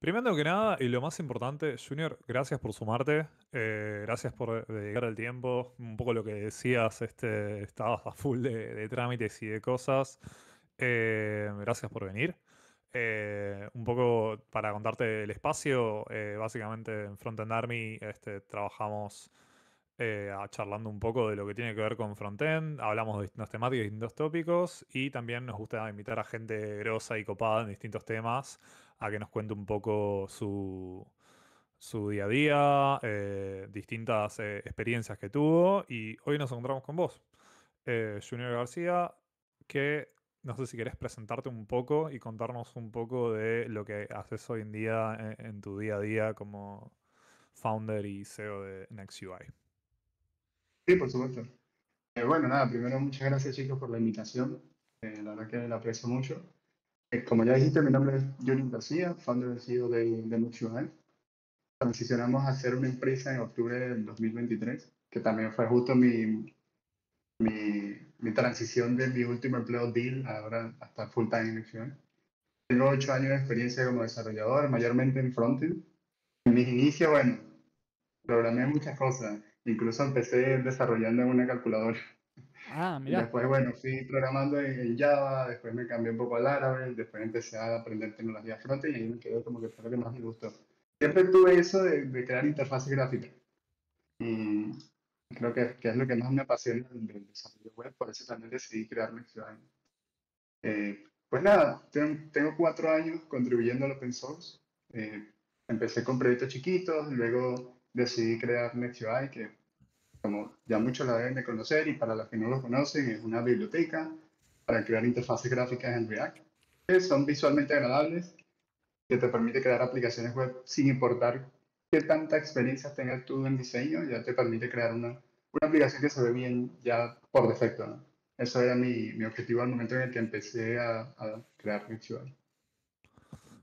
Primero que nada, y lo más importante, Junior, gracias por sumarte, gracias por dedicar el tiempo, un poco lo que decías, estabas a full de trámites y de cosas. Gracias por venir. Un poco para contarte el espacio, básicamente en Frontend Army trabajamos charlando un poco de lo que tiene que ver con Frontend, hablamos de distintas temáticas, distintos tópicos y también nos gusta invitar a gente grosa y copada en distintos temas a que nos cuente un poco su día a día, distintas experiencias que tuvo y hoy nos encontramos con vos, Junior García, que no sé si querés presentarte un poco y contarnos un poco de lo que haces hoy en día en tu día a día como founder y CEO de NextUI. Sí, por supuesto. Bueno, nada, primero muchas gracias chicos por la invitación. La verdad que la aprecio mucho. Como ya dijiste, mi nombre es Johnny García, founder y CEO de NuxUI. Transicionamos a ser una empresa en octubre del 2023, que también fue justo mi transición de mi último empleo deal ahora hasta full time en Nuxui. Tengo 8 años de experiencia como desarrollador, mayormente en frontend. En mis inicios, bueno, programé muchas cosas. Incluso empecé desarrollando en una calculadora. Ah, mirá. Después, bueno, fui programando en Java, después me cambié un poco al Laravel, después empecé a aprender tecnologías frontend y ahí me quedé como que fue lo que más me gustó. Siempre tuve eso de crear interfaces gráficas y creo que es lo que más me apasiona del desarrollo web, por eso también decidí crear Next.js. Pues nada, tengo 4 años contribuyendo al open source. Eh, Empecé con proyectos chiquitos, luego decidí crear Next.js, que como ya muchos la deben de conocer y para los que no lo conocen, es una biblioteca para crear interfaces gráficas en React, que son visualmente agradables, que te permite crear aplicaciones web sin importar qué tanta experiencia tengas tú en diseño, ya te permite crear una aplicación que se ve bien ya por defecto, ¿no? Eso era mi objetivo al momento en el que empecé a crear Next.js.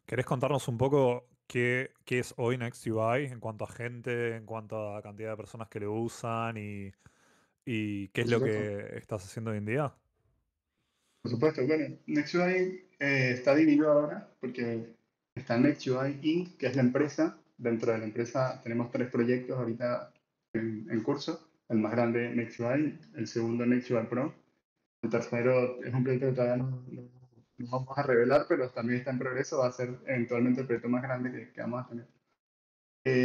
¿Querés contarnos un poco qué es hoy NextUI en cuanto a gente, en cuanto a cantidad de personas que lo usan y qué es Por lo supuesto. que estás haciendo hoy en día? Por supuesto, bueno, NextUI está dividido ahora porque está NextUI Inc., que es la empresa. Dentro de la empresa tenemos tres proyectos ahorita en curso. El más grande, NextUI, el segundo, NextUI Pro. El tercero es un proyecto que todavía no vamos a revelar, pero también está en progreso. Va a ser eventualmente el proyecto más grande que vamos a tener.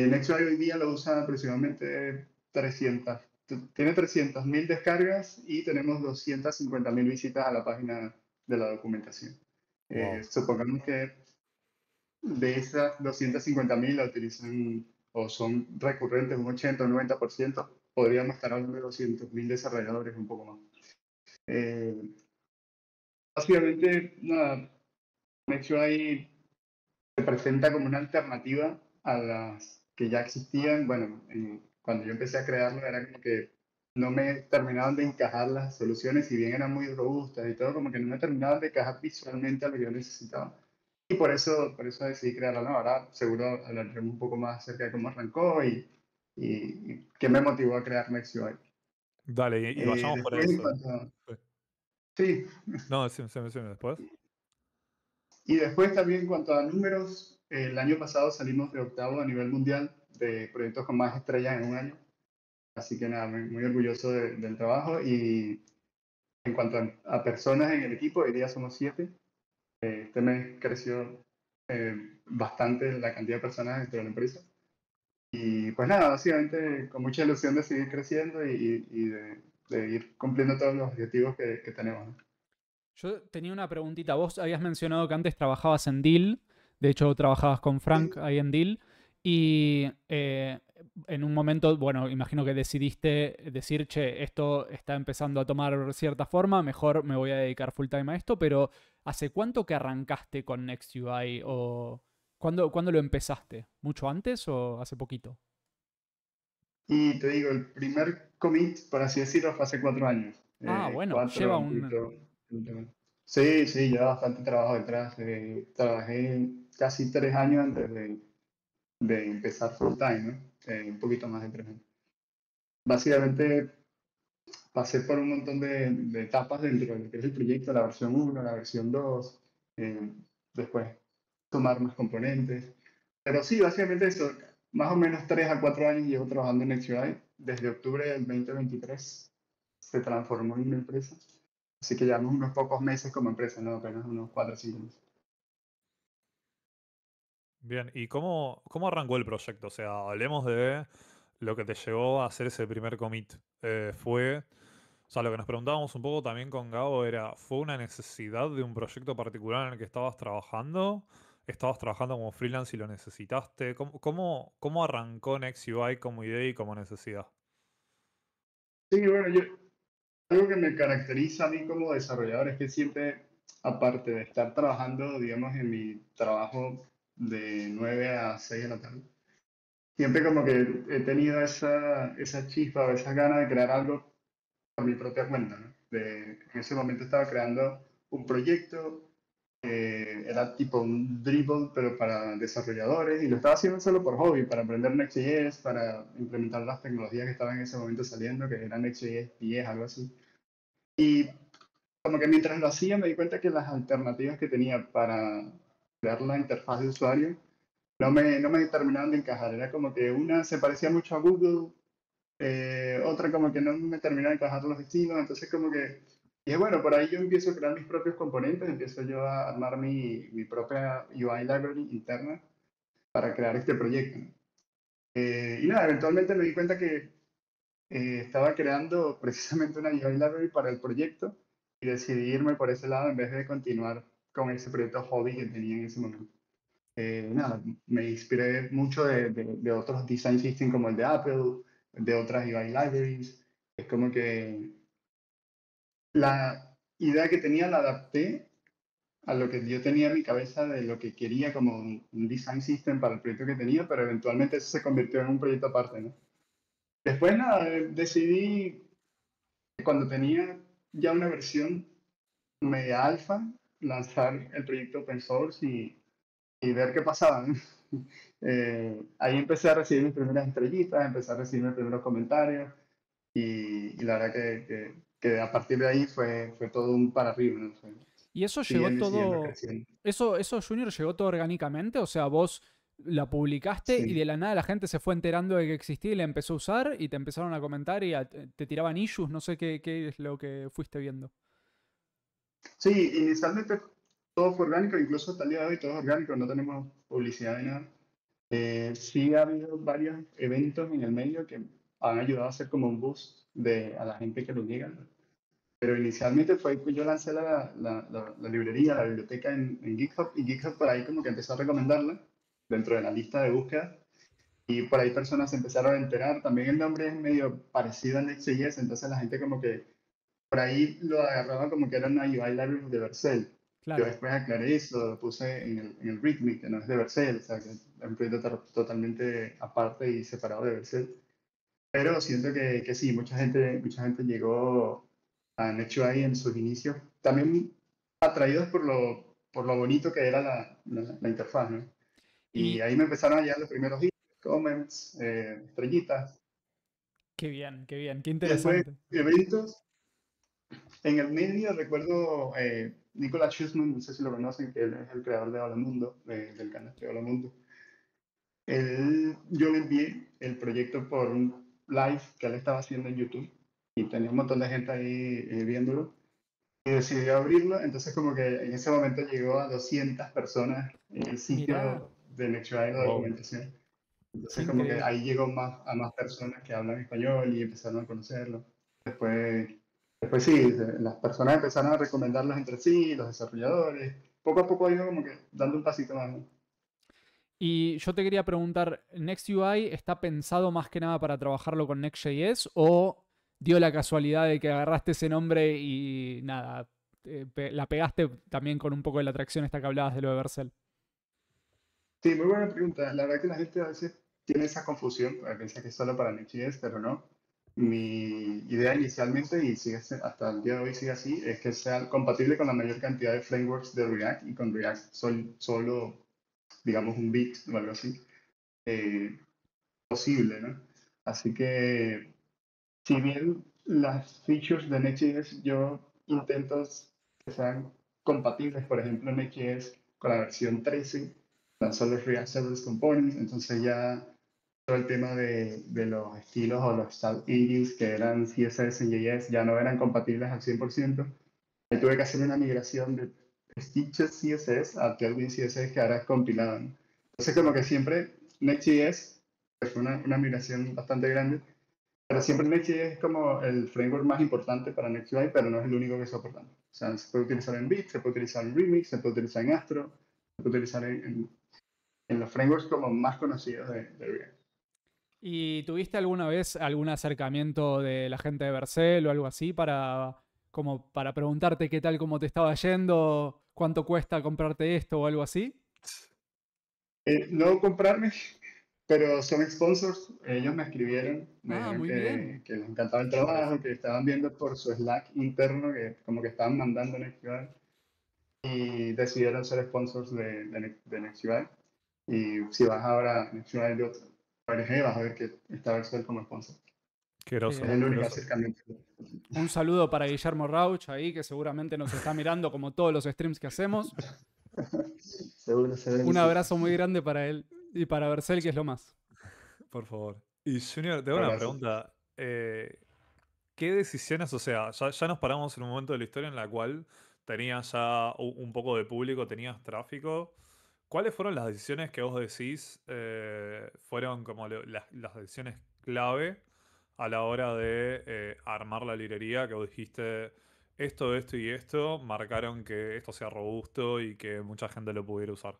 NextUI hoy día lo usa aproximadamente 300. Tiene 300.000 descargas y tenemos 250.000 visitas a la página de la documentación. Wow. Supongamos que de esas 250.000 la utilizan o son recurrentes un 80 o 90%. Podríamos estar hablando de 200.000 desarrolladores, un poco más. Eh, Básicamente, nada, NextUI se presenta como una alternativa a las que ya existían. Bueno, cuando yo empecé a crearlo era como que no me terminaban de encajar las soluciones, si bien eran muy robustas y todo, como que no me terminaban de encajar visualmente a lo que yo necesitaba. Y por eso decidí crearla. No, ahora seguro hablaremos un poco más acerca de cómo arrancó y qué me motivó a crear NextUI. Dale, y vayamos por Después, en eso. cuanto a- Sí. sí, No, decime después. y después también en cuanto a números, el año pasado salimos de octavo a nivel mundial de proyectos con más estrellas en un año. Así que nada, muy orgulloso del trabajo. Y en cuanto a personas en el equipo, hoy día somos 7. Este mes creció bastante la cantidad de personas dentro de la empresa. Y pues nada, básicamente con mucha ilusión de seguir creciendo y de ir cumpliendo todos los objetivos que tenemos, ¿no? Yo tenía una preguntita. Vos habías mencionado que antes trabajabas en Deal. De hecho, trabajabas con Frank ahí en Deal. Y en un momento, bueno, imagino que decidiste decir, che, esto está empezando a tomar cierta forma, mejor me voy a dedicar full time a esto. Pero, ¿hace cuánto que arrancaste con NextUI? ¿O cuándo lo empezaste? ¿Mucho antes o hace poquito? Y te digo, el primer commit, por así decirlo, fue hace 4 años. Ah, bueno, Cuatro, lleva un un... poquito más. Sí, sí, lleva bastante trabajo detrás. Trabajé casi 3 años antes de empezar full time, ¿no? Un poquito más de 3 años. Básicamente pasé por un montón de etapas dentro de lo que es el proyecto, la versión 1, la versión 2, después tomar más componentes. Pero sí, básicamente eso, más o menos 3 a 4 años llevo trabajando en NextUI. Desde octubre del 2023 se transformó en una empresa. Así que llevamos unos pocos meses como empresa, no apenas unos 4 o 5 meses. Bien, ¿y cómo arrancó el proyecto? O sea, hablemos de lo que te llevó a hacer ese primer commit. O sea, lo que nos preguntábamos un poco también con Gabo era, ¿fue una necesidad de un proyecto particular en el que estabas trabajando? ¿Estabas trabajando como freelance y lo necesitaste? ¿Cómo arrancó NextUI como idea y como necesidad? Sí, bueno, algo que me caracteriza a mí como desarrollador es que siempre, aparte de estar trabajando, digamos, en mi trabajo de 9 a 6 de la tarde, siempre como que he tenido esa chispa o esa gana de crear algo por mi propia cuenta, ¿no? En ese momento estaba creando un proyecto, era tipo un Dribble, pero para desarrolladores, y lo estaba haciendo solo por hobby, para aprender Next.js, para implementar las tecnologías que estaban en ese momento saliendo, que eran Next.js 10, algo así. Y como que mientras lo hacía me di cuenta que las alternativas que tenía para crear la interfaz de usuario no me terminaban de encajar. Era como que una se parecía mucho a Google, otra como que no me terminaba de encajar los destinos, entonces como que dije, bueno, por ahí yo empiezo a crear mis propios componentes, empiezo yo a armar mi propia UI library interna para crear este proyecto, ¿no? Y nada, eventualmente me di cuenta que estaba creando precisamente una UI library para el proyecto y decidí irme por ese lado en vez de continuar con ese proyecto hobby que tenía en ese momento. Nada, me inspiré mucho de otros design systems como el de Apple, de otras UI libraries. Es como que la idea que tenía la adapté a lo que yo tenía en mi cabeza de lo que quería como un design system para el proyecto que tenía, pero eventualmente eso se convirtió en un proyecto aparte, ¿no? Después, nada, decidí, cuando tenía ya una versión media alfa, lanzar el proyecto open source y ver qué pasaba, ¿no? Ahí empecé a recibir mis primeras estrellitas, empecé a recibir mis primeros comentarios y la verdad que a partir de ahí fue todo un para arriba, ¿no? ¿Y eso llegó Siguiendo y siguiendo todo, creciendo. eso Junior llegó todo orgánicamente? O sea, vos la publicaste y de Sí. la nada la gente se fue enterando de que existía y la empezó a usar y te empezaron a comentar y te tiraban issues, no sé qué es lo que fuiste viendo. Sí, inicialmente todo fue orgánico, incluso hasta el día de hoy todo es orgánico, no tenemos publicidad ni nada. Sí ha habido varios eventos en el medio que han ayudado a hacer como un boost a la gente que lo llega, ¿no? Pero inicialmente fue que yo lancé la librería, la biblioteca en GitHub y GitHub por ahí como que empezó a recomendarla dentro de la lista de búsqueda y por ahí personas se empezaron a enterar. También el nombre es medio parecido al Next.js, entonces la gente como que por ahí lo agarraba como que era una UI library de Vercel. Yo Claro. después aclaré eso, lo puse en el README, que no es de Vercel, o sea, que es un proyecto totalmente aparte y separado de Vercel. Pero siento que sí, mucha gente llegó a NetUI en sus inicios, también atraídos por lo bonito que era la interfaz, ¿no? Y Y ahí me empezaron a llegar los primeros hits, comments, estrellitas. qué bien, qué Y después, interesante. eventos. En el medio recuerdo Nicolas Schussman, no sé si lo conocen, que él es el creador de Hola Mundo, del canal de Hola Mundo. Yo le envié el proyecto por un live que él estaba haciendo en YouTube y tenía un montón de gente ahí viéndolo y decidió abrirlo. Entonces como que en ese momento llegó a 200 personas en el Mirá, sitio de NetUI, la Wow. documentación. qué Entonces como que increíble. ahí llegó a más personas que hablan español y empezaron a conocerlo. Después, después sí, las personas empezaron a recomendarlos entre sí, los desarrolladores. Poco a poco ha ido como que dando un pasito más, ¿no? Y yo te quería preguntar, ¿NextUI está pensado más que nada para trabajarlo con Next.js o dio la casualidad de que agarraste ese nombre y nada, la pegaste también con un poco de la atracción esta que hablabas de lo de Vercel? Sí, muy buena pregunta. La verdad que la gente a veces tiene esa confusión, piensa que es solo para Next.js, pero no. Mi idea inicialmente, y hasta el día de hoy sigue así, es que sea compatible con la mayor cantidad de frameworks de React y con React solo, digamos, un bit o algo así, eh, posible, ¿no? Así que, si bien las features de Next.js yo intento que sean compatibles, por ejemplo, Next.js con la versión 13 lanzó los React Serverless Components, entonces ya todo el tema de los estilos o los style engines que eran CSS y JS ya no eran compatibles al 100%. Ahí tuve que hacer una migración de Stitches CSS a Tailwind CSS que ahora es compilado, ¿no? Entonces como que siempre Next.js pues, fue una migración bastante grande, pero siempre Next.js es como el framework más importante para Next.UI, pero no es el único que soportamos. O sea, se puede utilizar en Bit, se puede utilizar en Remix, se puede utilizar en Astro, se puede utilizar en los frameworks como más conocidos de React. ¿Y tuviste alguna vez algún acercamiento de la gente de Vercel o algo así como para preguntarte qué tal, cómo te estaba yendo, cuánto cuesta comprarte esto o algo así? No comprarme, pero son sponsors. Ellos me escribieron, me Ah, dijeron muy bien. que les encantaba el trabajo, que estaban viendo por su Slack interno, que como que estaban mandando Next.UI y decidieron ser sponsors de Next.UI. Y si vas ahora a Next.UI.org vas a ver que está Vercel como sponsor. Qué Es groso, Eh, el qué único groso. acercamiento. un saludo para Guillermo Rauch ahí, que seguramente nos está mirando como todos los streams que hacemos. Seguro se ve. Un abrazo muy grande para él y para Vercel, que es lo más. Por favor. Y Junior, te hago una Abrazo. pregunta. ¿Qué decisiones, o sea, ya nos paramos en un momento de la historia en la cual tenías ya un poco de público, tenías tráfico? ¿Cuáles fueron las decisiones que vos decís fueron como las decisiones clave a la hora de armar la librería que vos dijiste esto y esto marcaron que esto sea robusto y que mucha gente lo pudiera usar?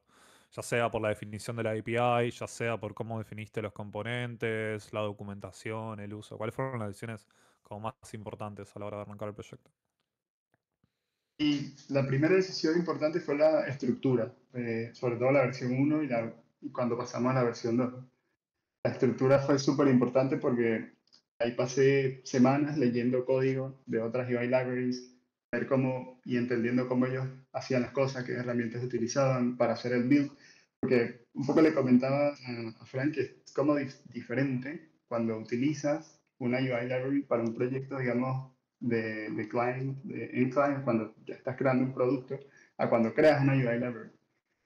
Ya sea por la definición de la API, ya sea por cómo definiste los componentes, la documentación, el uso. ¿Cuáles fueron las decisiones como más importantes a la hora de arrancar el proyecto? Y la primera decisión importante fue la estructura, sobre todo la versión 1 y cuando pasamos a la versión 2. La estructura fue súper importante porque ahí pasé semanas leyendo código de otras UI libraries, ver cómo y entendiendo cómo ellos hacían las cosas, qué herramientas utilizaban para hacer el build. Porque un poco le comentaba a Frank que es como diferente cuando utilizas una UI library para un proyecto, digamos, de client, de end client, cuando ya estás creando un producto, a cuando creas una UI library.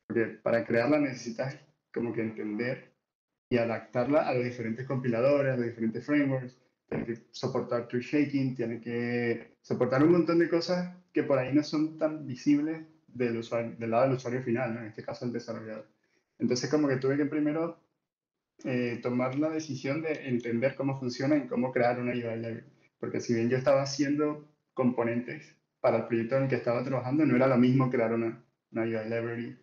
Porque para crearla necesitas como que entender y adaptarla a los diferentes compiladores, a los diferentes frameworks. Tiene que soportar tree shaking, tiene que soportar un montón de cosas que por ahí no son tan visibles del lado del usuario final, ¿no? En este caso el desarrollador. Entonces como que tuve que primero tomar la decisión de entender cómo funciona y cómo crear una UI library. Porque si bien yo estaba haciendo componentes para el proyecto en el que estaba trabajando, no era lo mismo crear una UI library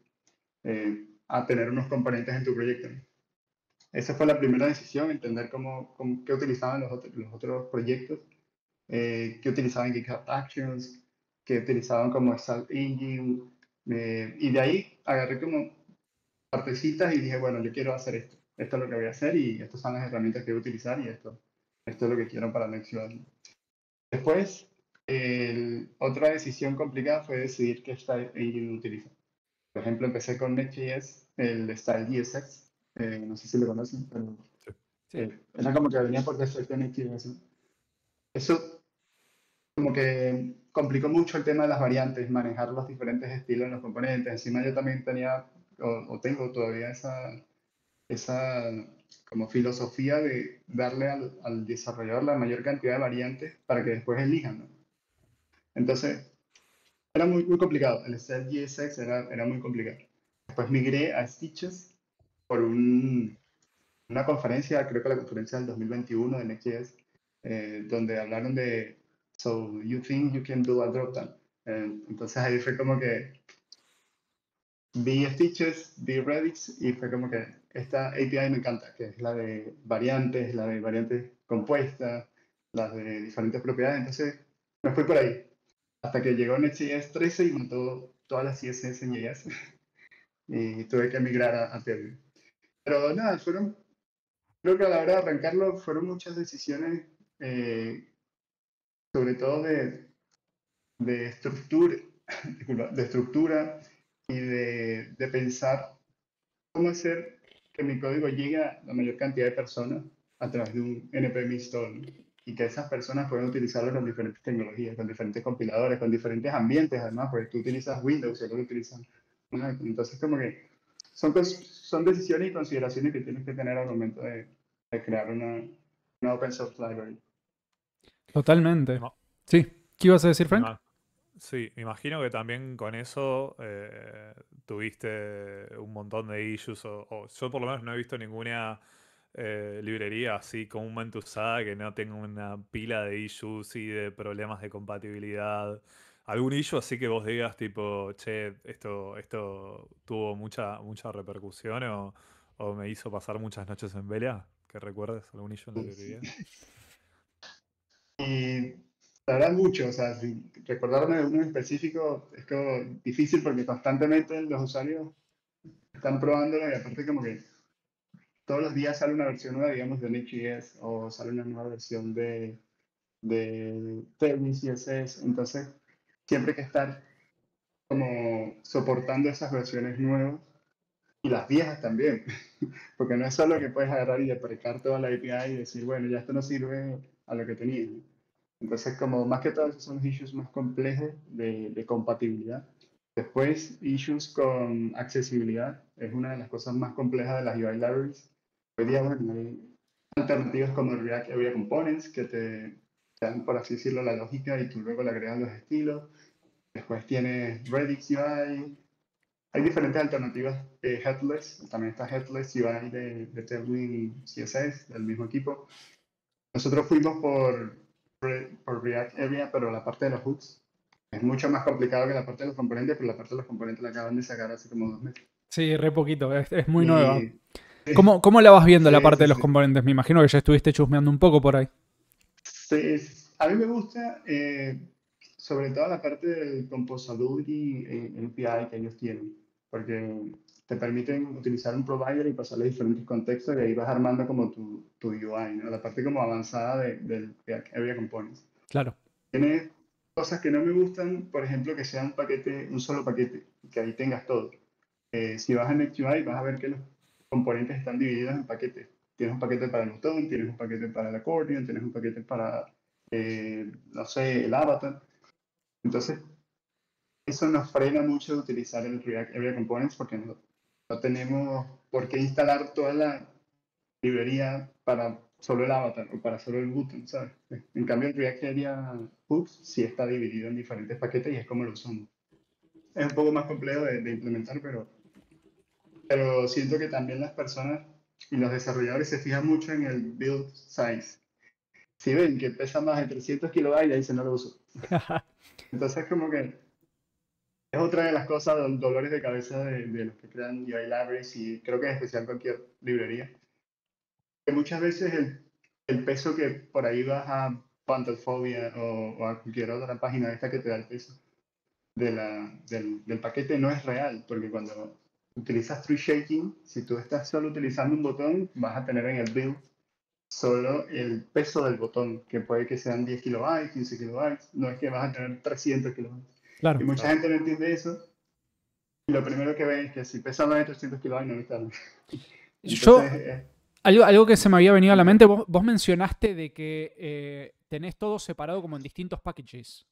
a tener unos componentes en tu proyecto, ¿no? Esa fue la primera decisión, entender qué utilizaban los otros proyectos, qué utilizaban GitHub Actions, qué utilizaban como Salt Engine, y de ahí agarré como partecitas y dije, bueno, yo quiero hacer esto, esto es lo que voy a hacer y estas son las herramientas que voy a utilizar y esto es lo que quiero para Next.js. Después, otra decisión complicada fue decidir qué Style Engine utilizar. Por ejemplo, empecé con Next.js, el Style GSX, no sé si lo conocen, pero Sí. era como que venía por defecto en Next.js, ¿no? Eso como que complicó mucho el tema de las variantes, manejar los diferentes estilos en los componentes. Encima yo también tenía, o tengo todavía esa como filosofía de darle al desarrollador la mayor cantidad de variantes para que después elijan, ¿no? Entonces, era muy complicado. El Style GSX era muy complicado. Después migré a Stitches por una conferencia, creo que la conferencia del 2021 de Next.js, donde hablaron de So you think you can do a dropdown. Entonces ahí fue como que vi Stitches, vi Redux y fue como que esta API me encanta, que es la de variantes compuestas, las de diferentes propiedades. Entonces me fui por ahí hasta que llegó Next.js 13 y mató todas las CSS en JS y tuve que migrar a Tailwind. Pero nada, creo que a la hora de arrancarlo fueron muchas decisiones, sobre todo de estructura, disculpa, de estructura y de pensar cómo hacer que mi código llegue a la mayor cantidad de personas a través de un npm install, ¿no? Y que esas personas puedan utilizarlo con diferentes tecnologías, con diferentes compiladores, con diferentes ambientes, además, porque tú utilizas Windows y otros utilizan Mac. Entonces, como que son decisiones y consideraciones que tienes que tener al momento de crear una open source library. Totalmente. Me Sí. ¿Qué ibas a decir, me Frank? ima- Sí, me imagino que también con eso tuviste un montón de issues, o yo por lo menos no he visto ninguna librería así comúnmente usada que no tenga una pila de issues y de problemas de compatibilidad. ¿Algún issue así que vos digas tipo, che, esto tuvo mucha repercusión o me hizo pasar muchas noches en vela? ¿Que recuerdes algún issue en la librería? Y la verdad mucho, o sea, si recordarme de uno en específico es como difícil porque constantemente los usuarios están probándolo y aparte como que todos los días sale una versión nueva, digamos, de Next.js o sale una nueva versión de Tailwind CSS, entonces siempre hay que estar como soportando esas versiones nuevas y las viejas también, porque no es solo que puedes agarrar y deprecar toda la API y decir, bueno, ya esto no sirve a lo que tenía. Entonces, como más que todo, esos son los issues más complejos de compatibilidad. Después, issues con accesibilidad es una de las cosas más complejas de las UI libraries. Hoy día, bueno, hay alternativas como React Area Components que te dan, por así decirlo, la lógica y tú luego le agregas los estilos. Después tienes Redux UI. Hay diferentes alternativas headless. También está Headless UI de Tailwind CSS, del mismo equipo. Nosotros fuimos por React Area, pero la parte de los hooks es mucho más complicado que la parte de los componentes, pero la parte de los componentes la acaban de sacar hace como 2 meses. Sí, re poquito. Es muy nueva. Y ¿Cómo la vas viendo la sí, parte sí, de los sí. componentes? Me imagino que ya estuviste chusmeando un poco por ahí. Sí, a mí me gusta sobre todo la parte del Composability API que ellos tienen, porque te permiten utilizar un provider y pasarle diferentes contextos y ahí vas armando como tu UI, ¿no? La parte como avanzada del React Area Components. Claro. Tiene cosas que no me gustan, por ejemplo, que sea un paquete, un solo paquete, que ahí tengas todo. Si vas a NextUI vas a ver que los componentes están divididos en paquetes. Tienes un paquete para el botón, tienes un paquete para el accordion, tienes un paquete para, no sé, el avatar. Entonces, eso nos frena mucho de utilizar el React Area Components porque no tenemos por qué instalar toda la librería para solo el avatar o para solo el button, ¿sabes? En cambio, el React Area Hooks sí está dividido en diferentes paquetes y es como lo usamos. Es un poco más complejo de implementar, pero siento que también las personas y los desarrolladores se fijan mucho en el build size. Si ven que pesa más de 300 kilobytes, ahí dicen no lo uso. Entonces, como que es otra de las cosas, dolores de cabeza de los que crean UI libraries y creo que en especial cualquier librería. Que muchas veces el peso que por ahí vas a Pantofobia o a cualquier otra página esta que te da el peso del paquete no es real, porque cuando utilizas tree shaking, si tú estás solo utilizando un botón, vas a tener en el build solo el peso del botón, que puede que sean 10 kilobytes, 15 kilobytes, no es que vas a tener 300 kilobytes. Claro. Y mucha gente no entiende eso, y lo primero que ve es que si pesa más de 300 kilobytes no está. Yo, Entonces, algo que se me había venido a la mente, vos mencionaste de que tenés todo separado como en distintos packages,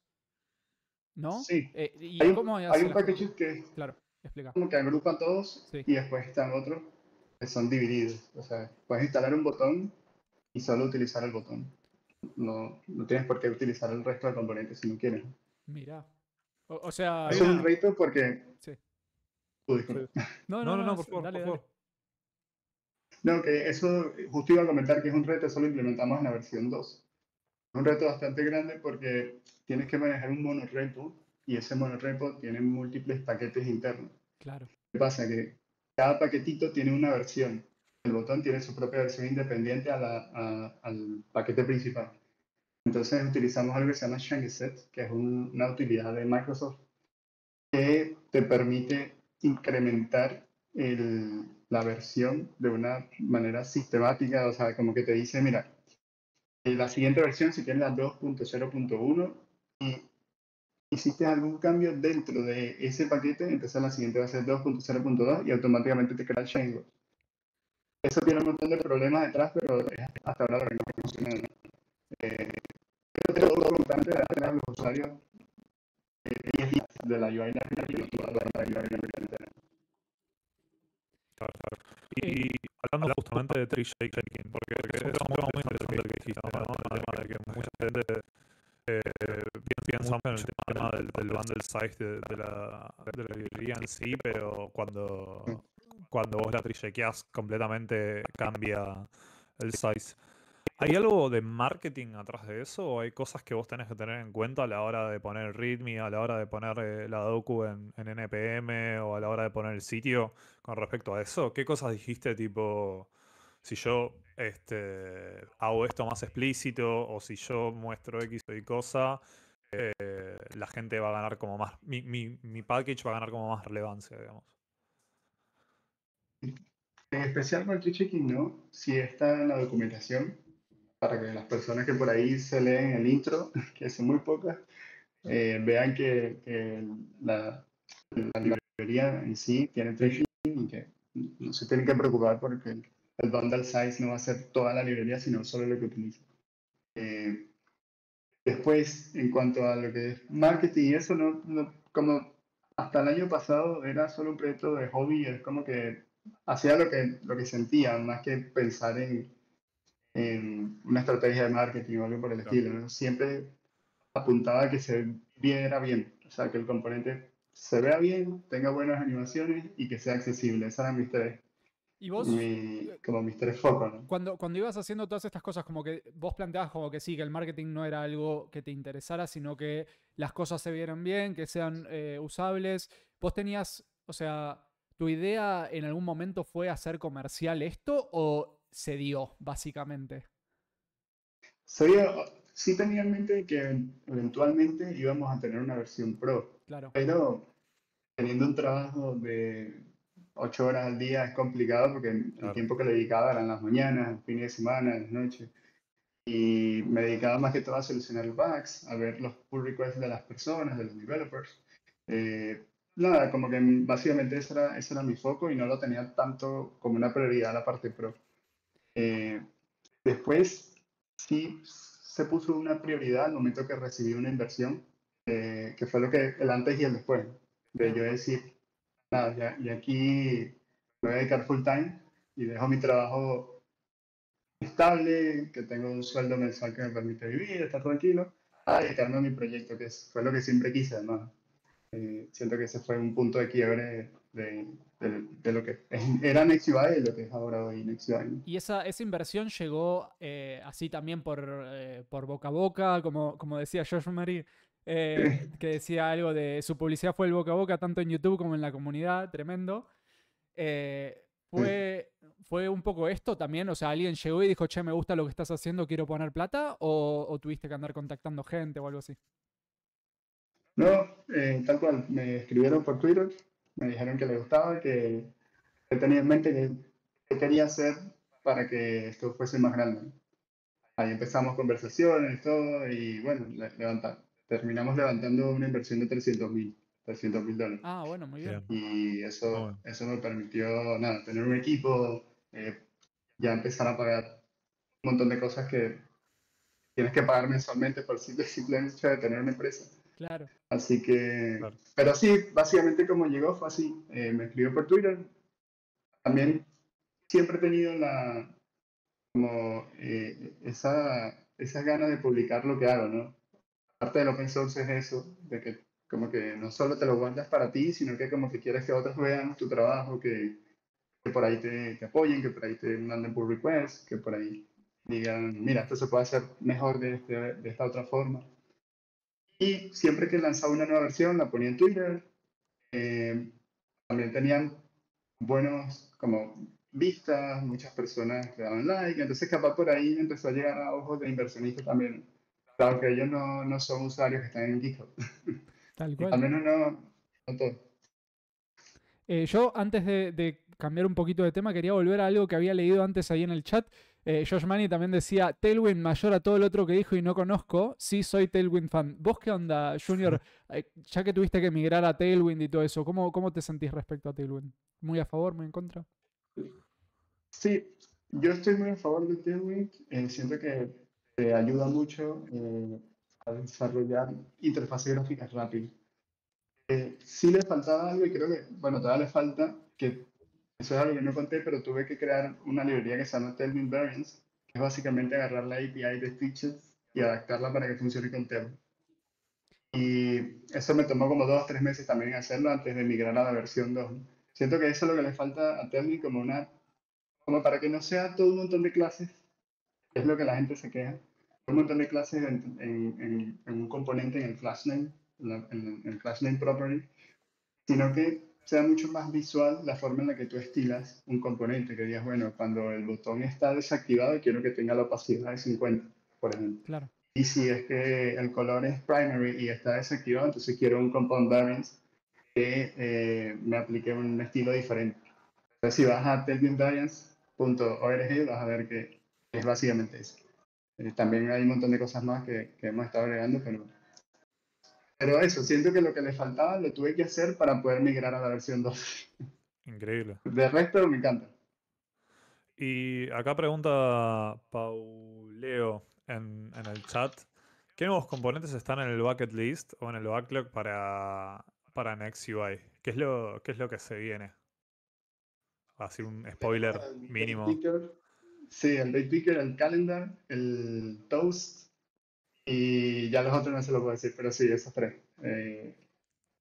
¿no? sí, ¿Y hay cómo un, hace hay un la package que Claro, explica. como que agrupa todos Sí. y después están otros que son divididos. O sea, puedes instalar un botón y solo utilizar el botón. No tienes por qué utilizar el resto de componentes si no quieres. Mirá. O sea, Eso es un reto porque... Sí. disculpa. No, por favor, dale, por dale. favor. No, que eso justo iba a comentar que es un reto, eso lo implementamos en la versión 2. Es un reto bastante grande porque tienes que manejar un monorepo y ese monorepo tiene múltiples paquetes internos. Claro. ¿Qué pasa? Que cada paquetito tiene una versión. El botón tiene su propia versión independiente al paquete principal. Entonces utilizamos algo que se llama Shiny-Set, que es una utilidad de Microsoft que te permite incrementar la versión de una manera sistemática, o sea, como que te dice, mira, la siguiente versión, si tienes la 2.0.1 y hiciste algún cambio dentro de ese paquete, entonces la siguiente va a ser 2.0.2 y automáticamente te crea el Shiny. Eso tiene un montón de problemas detrás, pero hasta ahora lo que no funciona. Creo que lo importante es tener a los usuarios de la UI library y no toda la UI library entera. Y hablando justamente de tree shaking, porque eso es muy interesante lo que dijiste, ¿no? El tema de que mucha gente piensa en el tema del bundle size de la librería en sí, pero cuando vos la trillequeás completamente cambia el size. ¿Hay algo de marketing atrás de eso? ¿O hay cosas que vos tenés que tener en cuenta a la hora de poner el README, a la hora de poner la docu en NPM o a la hora de poner el sitio con respecto a eso? ¿Qué cosas dijiste tipo, si yo hago esto más explícito o si yo muestro X o Y cosa, la gente va a ganar como más, mi package va a ganar como más relevancia, digamos? En especial con el tree checking, ¿no? Si está en la documentación, para que las personas que por ahí se leen el intro, que son muy pocas, vean que la librería en sí tiene tree checking y que no se tienen que preocupar porque el bundle size no va a ser toda la librería, sino solo lo que utiliza. Después, en cuanto a lo que es marketing y eso, como hasta el año pasado era solo un proyecto de hobby, es como que hacía lo que sentía, más que pensar en una estrategia de marketing o algo por el Claro. estilo, ¿no? Siempre apuntaba a que se viera bien, o sea, que el componente se vea bien, tenga buenas animaciones y que sea accesible. Esa era Y vos, como mis tres focos, ¿no? cuando ibas haciendo todas estas cosas, como que vos planteabas como que sí, que el marketing no era algo que te interesara, sino que las cosas se vieran bien, que sean usables. Vos tenías, o sea, ¿tu idea en algún momento fue hacer comercial esto o se dio, básicamente? Sabía, sí tenía en mente que eventualmente íbamos a tener una versión pro, Claro. pero teniendo un trabajo de 8 horas al día es complicado porque el Claro. tiempo que le dedicaba eran las mañanas, los fines de semana, las noches. Y me dedicaba más que todo a solucionar bugs, a ver los pull requests de las personas, de los developers. Eh, Nada, como que básicamente ese era mi foco y no lo tenía tanto como una prioridad la parte pro. Eh, Después sí se puso una prioridad al momento que recibí una inversión, que fue lo que el antes y el después, de Ah, yo decir, nada, ya, y aquí me voy a dedicar full time y dejo mi trabajo estable, que tengo un sueldo mensual que me permite vivir, estar tranquilo, a dedicarme a mi proyecto, fue lo que siempre quise, además. Siento que ese fue un punto de quiebre de lo que era NextUI y lo que es ahora hoy NextUI, ¿no? y esa inversión llegó así también por boca a boca, como decía Josh Mary, que decía algo de su publicidad fue el boca a boca, tanto en YouTube como en la comunidad, tremendo. Eh, ¿Fue un poco esto también? O sea, ¿alguien llegó y dijo, che, me gusta lo que estás haciendo, quiero poner plata? ¿O tuviste que andar contactando gente o algo así? No, tal cual, me escribieron por Twitter, me dijeron que les gustaba, que tenía en mente que quería hacer para que esto fuese más grande. Ahí empezamos conversaciones, todo, y bueno, terminamos levantando una inversión de $300,000. Ah, bueno, muy bien. Bien. Y Muy bueno. eso me permitió, nada, tener un equipo, ya empezar a pagar un montón de cosas que tienes que pagar mensualmente por simple hecho de tener una empresa. Claro. Así que, Claro. pero sí, básicamente como llegó fue así. Me escribió por Twitter. También siempre he tenido como esa gana de publicar lo que hago, ¿no? Parte del open source es eso, de que como que no solo te lo guardas para ti, sino que como que quieres que otros vean tu trabajo, que por ahí te apoyen, que por ahí te manden pull requests, que por ahí digan, mira, esto se puede hacer mejor de esta otra forma. Y siempre que lanzaba una nueva versión, la ponía en Twitter. Eh, También tenían buenos como vistas, muchas personas le daban like, entonces capaz por ahí empezó a llegar a ojos de inversionistas también. Claro que ellos no son usuarios que están en GitHub, Tal al cual. menos no todos. Yo, antes de cambiar un poquito de tema, quería volver a algo que había leído antes ahí en el chat. Josh Manny también decía, Tailwind mayor a todo el otro que dijo y no conozco. Sí, soy Tailwind fan. ¿Vos qué onda, Junior? Ya que tuviste que migrar a Tailwind y todo eso, ¿cómo te sentís respecto a Tailwind? ¿Muy a favor, muy en contra? Sí, yo estoy muy a favor de Tailwind, siento que te ayuda mucho a desarrollar interfaces gráficas rápidas. Sí le faltaba algo y creo que, bueno, todavía le falta que Eso es algo que no conté, pero tuve que crear una librería que se llama Tailwind Variants, que es básicamente agarrar la API de Stitches y adaptarla para que funcione con Tailwind. Y eso me tomó como 2 o 3 meses también hacerlo antes de migrar a la versión 2. Siento que eso es lo que le falta a Tailwind como para que no sea todo un montón de clases, que es lo que la gente se queja, un montón de clases en un componente en el class name, en el class name property, sino que sea mucho más visual la forma en la que tú estilas un componente, que digas, bueno, cuando el botón está desactivado quiero que tenga la opacidad de 50, por ejemplo. Claro. Y si es que el color es primary y está desactivado, entonces quiero un compound variance que me aplique un estilo diferente. Entonces si vas a tailwindvariance.org vas a ver que es básicamente eso. También hay un montón de cosas más que hemos estado agregando, pero eso, siento que lo que le faltaba lo tuve que hacer para poder migrar a la versión 2. Increíble. De resto, me encanta. Y acá pregunta Pauleo en el chat, ¿qué nuevos componentes están en el bucket list o en el backlog para Next UI? Qué es lo que se viene? Así un Tenemos spoiler el date mínimo. picker, sí, el date picker, el calendar, el toast y ya los otros no se los puedo decir, pero sí, esos tres.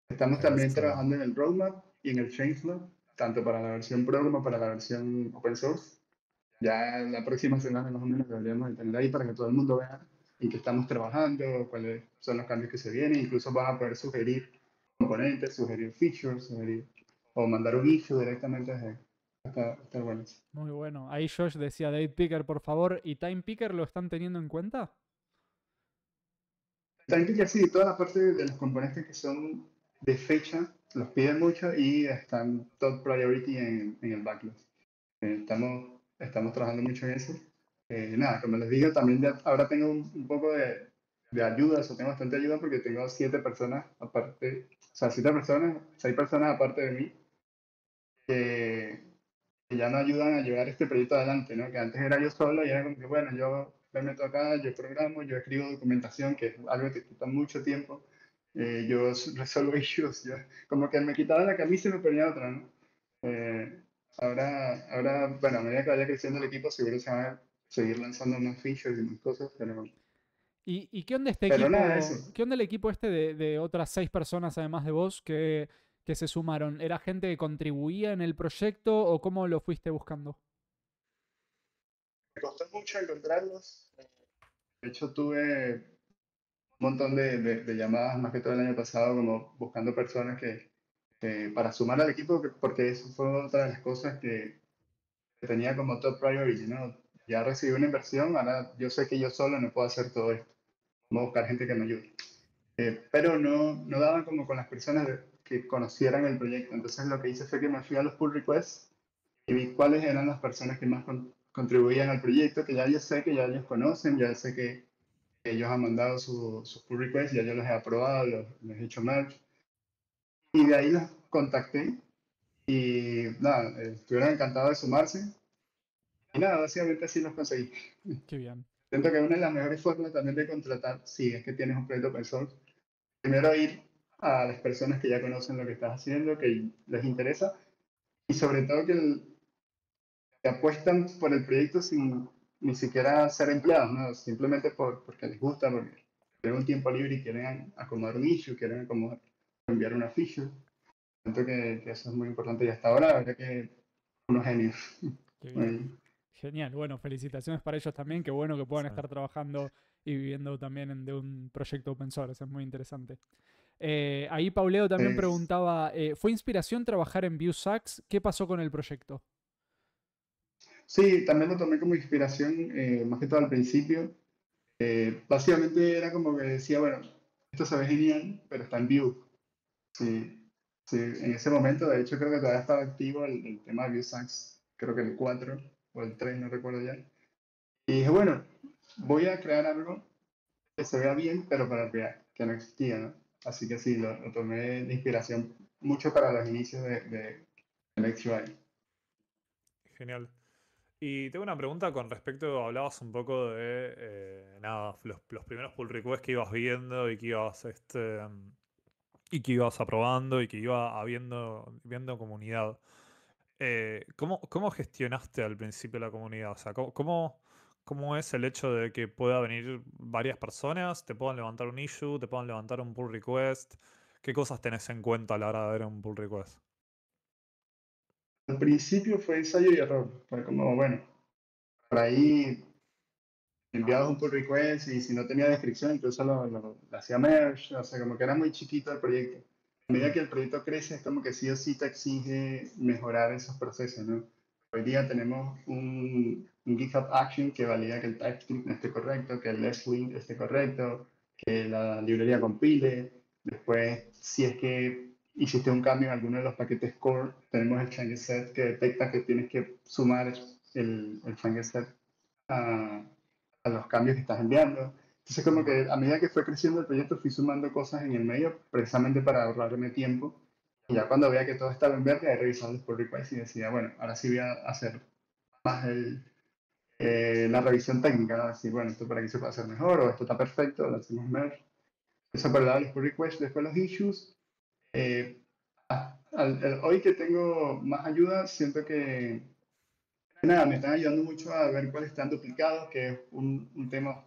Estamos también Eso. trabajando en el roadmap y en el changelog, tanto para la versión Pro como para la versión open source. Ya la próxima semana más o menos deberíamos de tener ahí para que todo el mundo vea en qué estamos trabajando, cuáles son los cambios que se vienen. Incluso van a poder sugerir componentes, sugerir features, o mandar un issue directamente desde está bueno. Muy bueno. Ahí Josh decía Date Picker, por favor. ¿Y Time Picker lo están teniendo en cuenta? También que sí, toda la parte de los componentes que son de fecha los piden mucho y están top priority en el backlog. Estamos trabajando mucho en eso. Nada, como les digo, también ahora tengo un poco de ayuda, o sea, tengo bastante ayuda porque tengo 7 personas aparte, o sea, 7 personas, 6 personas aparte de mí, que, que ya me ayudan a llevar este proyecto adelante, ¿no? Que antes era yo solo y era como que, bueno, yo me meto acá, yo programo, yo escribo documentación, que es algo que quita mucho tiempo, yo resuelvo issues, yo, como que me quitaba la camisa y me ponía otra, ¿no? Bueno, a medida que vaya creciendo el equipo, seguro se van a seguir lanzando más features y más cosas, ¿Y qué onda este pero nada, eso. equipo? ¿Qué onda el equipo este de otras 6 personas, además de vos, que se sumaron? ¿Era gente que contribuía en el proyecto o cómo lo fuiste buscando? Me costó mucho encontrarlos. De hecho, tuve un montón de llamadas, más que todo el año pasado, como buscando personas para sumar al equipo, porque eso fue otra de las cosas que tenía como top priority, ¿no? Ya recibí una inversión, ahora yo sé que yo solo no puedo hacer todo esto. Vamos a buscar gente que me ayude. Pero no daban como con las personas que conocieran el proyecto. Entonces lo que hice fue que me fui a los pull requests y vi cuáles eran las personas que más contribuían al proyecto, que ya yo sé que ya ellos conocen, ya sé que ellos han mandado sus pull requests, ya yo los he aprobado, los he hecho merge. Y de ahí los contacté y nada, estuvieron encantados de sumarse. Y nada, básicamente así los conseguí. Qué bien. Siento que una de las mejores formas también de contratar, si es que tienes un proyecto open source, primero ir a las personas que ya conocen lo que estás haciendo, que les interesa, y sobre todo que apuestan por el proyecto sin ni siquiera ser empleados, ¿no? Simplemente porque les gusta, porque tienen un tiempo libre y quieren acomodar un issue, quieren enviar una feature. Siento que eso es muy importante y hasta ahora, la verdad que unos genios. Qué bien. Genial. Bueno, felicitaciones para ellos también. Qué bueno que puedan Sí. estar trabajando y viviendo también de un proyecto open source. Es muy interesante. Ahí Pauleo también preguntaba, ¿fue inspiración trabajar en ViewSax? ¿Qué pasó con el proyecto? Sí, también lo tomé como inspiración, más que todo al principio. Básicamente era como que decía, bueno, esto se ve genial, pero está en Vue. Sí, sí, en ese momento, de hecho, creo que todavía estaba activo el tema de ViewSax, creo que el 4 o el 3 no recuerdo ya. Y dije, bueno, voy a crear algo que se vea bien, pero para React, que no existía, ¿no? Así que sí, lo tomé de inspiración mucho para los inicios del XUI. Genial. Y tengo una pregunta con respecto, hablabas un poco de, nada, los primeros pull requests que ibas viendo y que ibas, y que ibas aprobando y que iba viendo comunidad. ¿cómo gestionaste al principio la comunidad? O sea, ¿cómo es el hecho de que pueda venir varias personas, te puedan levantar un issue, te puedan levantar un pull request? ¿Qué cosas tenés en cuenta a la hora de ver un pull request? Al principio fue ensayo y error. Fue como, bueno, por ahí enviabas un pull request y si no tenía descripción, incluso lo hacía merge, o sea, como que era muy chiquito el proyecto. A medida que el proyecto crece, es como que sí o sí te exige mejorar esos procesos, ¿no? Hoy día tenemos un GitHub Action que valida que el TypeScript esté correcto, que el left link esté correcto, que la librería compile. Después, si es que hiciste un cambio en alguno de los paquetes core, tenemos el change set que detecta que tienes que sumar el change set a los cambios que estás enviando. Entonces, como que a medida que fue creciendo el proyecto, fui sumando cosas en el medio, precisamente para ahorrarme tiempo. Y ya cuando veía que todo estaba en verde, ahí revisaba los pull requests y decía, bueno, ahora sí voy a hacer más la revisión técnica, ¿no? Decir, bueno, esto por aquí se puede hacer mejor, o esto está perfecto, lo hacemos merge. Eso por el lado de los pull requests, después los issues. Hoy que tengo más ayuda, siento que nada, me están ayudando mucho a ver cuáles están duplicados, que es un tema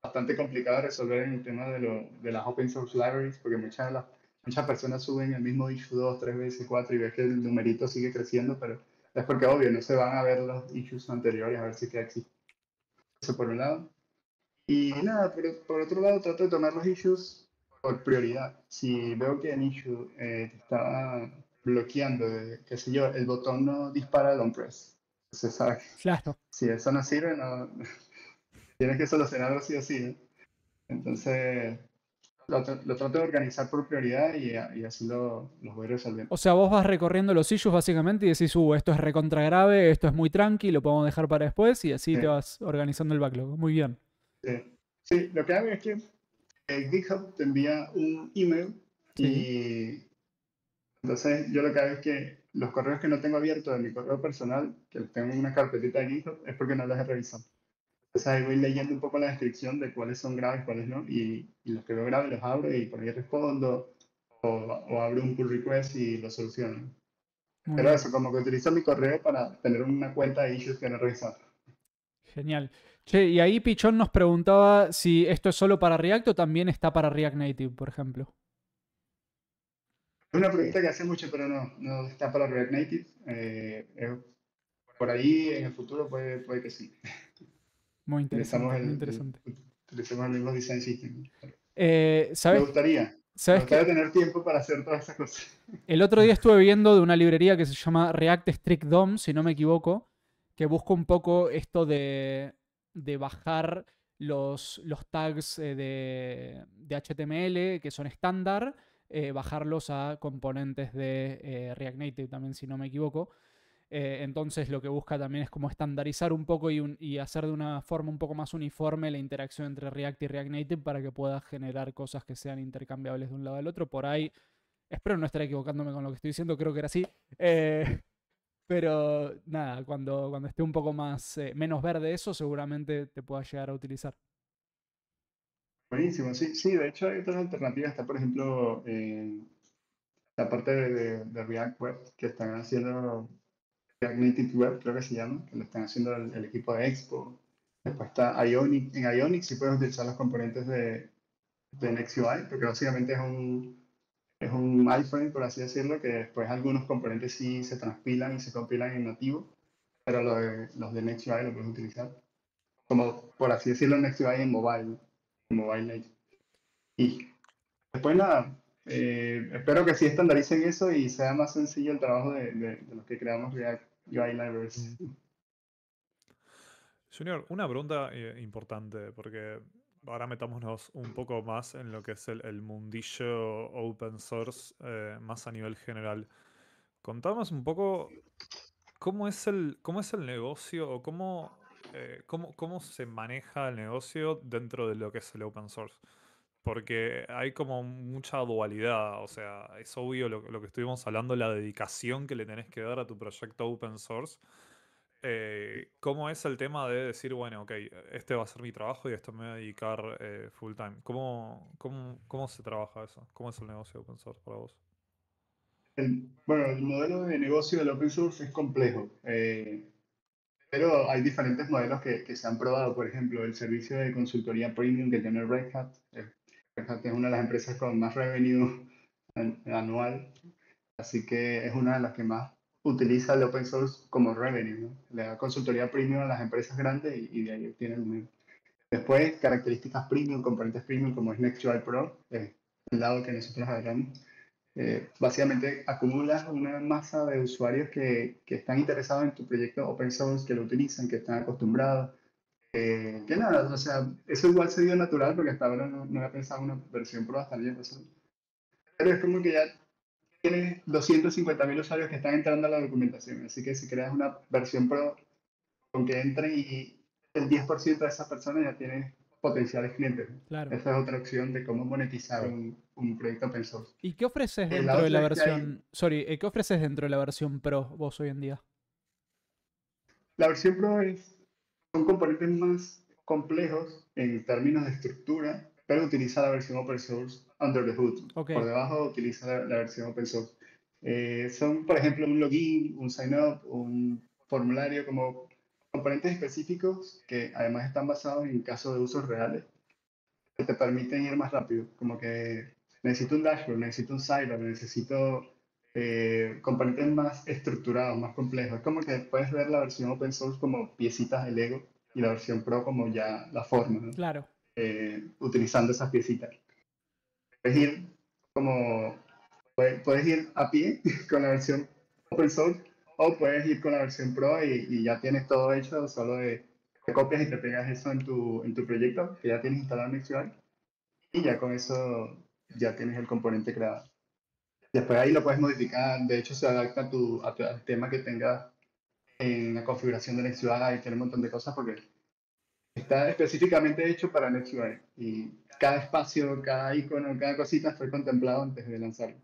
bastante complicado de resolver en el tema de las open source libraries, porque muchas personas suben el mismo issue dos, tres veces, cuatro, y ves que el numerito sigue creciendo, pero es porque, obvio, no se van a ver los issues anteriores a ver si queda existe. Eso por un lado. Y nada, pero por otro lado, trato de tomar los issues por prioridad. Si veo que el issue te está bloqueando, qué sé yo, el botón no dispara el on press. Se sabe que Claro. si eso no sirve, no, tienes que solucionarlo sí o sí, ¿no? Entonces, lo trato de organizar por prioridad y así los voy resolviendo. O sea, vos vas recorriendo los issues básicamente y decís, esto es recontra grave, esto es muy tranqui, lo podemos dejar para después y así Sí, te vas organizando el backlog. Muy bien. sí. Sí, lo que hago es que GitHub te envía un email Sí. y entonces yo lo que hago es que los correos que no tengo abiertos de mi correo personal, que los tengo en una carpetita de GitHub, es porque no los he revisado. Entonces ahí voy leyendo un poco la descripción de cuáles son graves, cuáles no, y los que veo graves los abro y por ahí respondo o abro un pull request y lo soluciono. Muy Pero bien. eso, como que utilizo mi correo para tener una cuenta de issues que no he revisado. Genial. Che, y ahí Pichón nos preguntaba si esto es solo para React o también está para React Native, por ejemplo. Es una pregunta que hace mucho, pero no está para React Native. Por ahí en el futuro puede que sí. Muy Utilizamos interesante, muy interesante. utilicemos el mismo design system. Me ¿Sabes, gustaría, me sabes gustaría que tener tiempo para hacer todas esas cosas. el otro día estuve viendo de una librería que se llama React Strict DOM, si no me equivoco, que busca un poco esto de bajar los tags de HTML que son estándar, bajarlos a componentes de React Native también, si no me equivoco. Entonces lo que busca también es como estandarizar un poco y hacer de una forma un poco más uniforme la interacción entre React y React Native para que pueda generar cosas que sean intercambiables de un lado al otro. Por ahí, espero no estar equivocándome con lo que estoy diciendo, creo que era así. Pero nada, cuando esté un poco más menos verde eso, seguramente te pueda llegar a utilizar. Buenísimo, sí, sí, de hecho hay otras alternativas. Está, por ejemplo, la parte de React Web que están haciendo React Native Web, creo que se llama, que lo están haciendo el equipo de Expo. Después está Ionic. En Ionic sí puedes utilizar los componentes de NextUI, porque básicamente es un iframe, por así decirlo, que después algunos componentes sí se transpilan y se compilan en nativo, pero los de NextUI lo puedes utilizar como, por así decirlo, NextUI en mobile native. Y después nada, espero que sí estandaricen eso y sea más sencillo el trabajo de los que creamos React UI Libraries. Junior, una pregunta importante, porque ahora metámonos un poco más en lo que es el mundillo open source, más a nivel general. Contamos un poco cómo es el negocio o cómo se maneja el negocio dentro de lo que es el open source. Porque hay como mucha dualidad, o sea, es obvio lo que estuvimos hablando, la dedicación que le tenés que dar a tu proyecto open source. ¿Cómo es el tema de decir, bueno, ok, este va a ser mi trabajo y a esto me voy a dedicar full time? ¿Cómo se trabaja eso? ¿Cómo es el negocio open source para vos? Bueno, el modelo de negocio del open source es complejo, pero hay diferentes modelos que se han probado. Por ejemplo, el servicio de consultoría premium que tiene Red Hat. Red Hat es una de las empresas con más revenue anual, así que es una de las que más utiliza el open source como revenue, ¿no? Le da consultoría premium a las empresas grandes y de ahí obtiene el dinero. Después, características premium, componentes premium como es Next.js Pro, el lado que nosotros hablamos. Básicamente acumulas una masa de usuarios que están interesados en tu proyecto open source, que lo utilizan, que están acostumbrados. Que nada, o sea, eso igual se dio natural porque hasta ahora no había pensado en una versión pro hasta el día pasado. Pero es como que ya tienes 250.000 usuarios que están entrando a la documentación. Así que si creas una versión pro con que entren y el 10% de esas personas ya tienes potenciales clientes. Claro. Esa es otra opción de cómo monetizar un proyecto open source. ¿Y qué ofreces La dentro de la otra es que hay, versión... Sorry, ¿qué ofreces dentro de la versión Pro vos hoy en día? la versión pro son componentes más complejos en términos de estructura, pero utiliza la versión open source under the hood. Ok, Por debajo utiliza la versión open source. Son, por ejemplo, un login, un sign up, un formulario, como componentes específicos que además están basados en casos de usos reales que te permiten ir más rápido. Como que necesito un dashboard, necesito un sidebar, necesito componentes más estructurados, más complejos. Es como que puedes ver la versión open source como piecitas de Lego y la versión pro como ya la forma, ¿no? claro. Utilizando esas piecitas. Puedes ir como, puedes ir a pie con la versión open source o puedes ir con la versión pro y ya tienes todo hecho, solo te copias y te pegas eso en tu proyecto que ya tienes instalado en Next.js y ya con eso ya tienes el componente creado. Después ahí lo puedes modificar, de hecho se adapta al tema que tengas en la configuración de Next.js y tiene un montón de cosas porque está específicamente hecho para Next.js y cada espacio, cada icono, cada cosita fue contemplado antes de lanzarlo.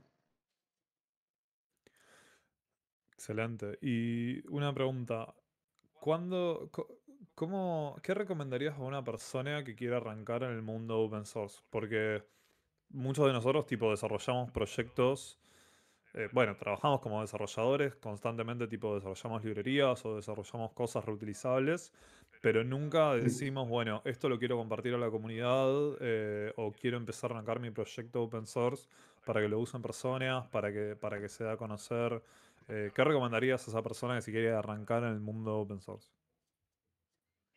Excelente. Y una pregunta, ¿qué recomendarías a una persona que quiera arrancar en el mundo open source? Porque muchos de nosotros, tipo, desarrollamos proyectos, bueno, trabajamos como desarrolladores constantemente, tipo, desarrollamos librerías o desarrollamos cosas reutilizables, pero nunca decimos, bueno, esto lo quiero compartir a la comunidad o quiero empezar a arrancar mi proyecto open source para que lo usen personas, para que se dé a conocer. ¿Qué recomendarías a esa persona que si quiere arrancar en el mundo open source?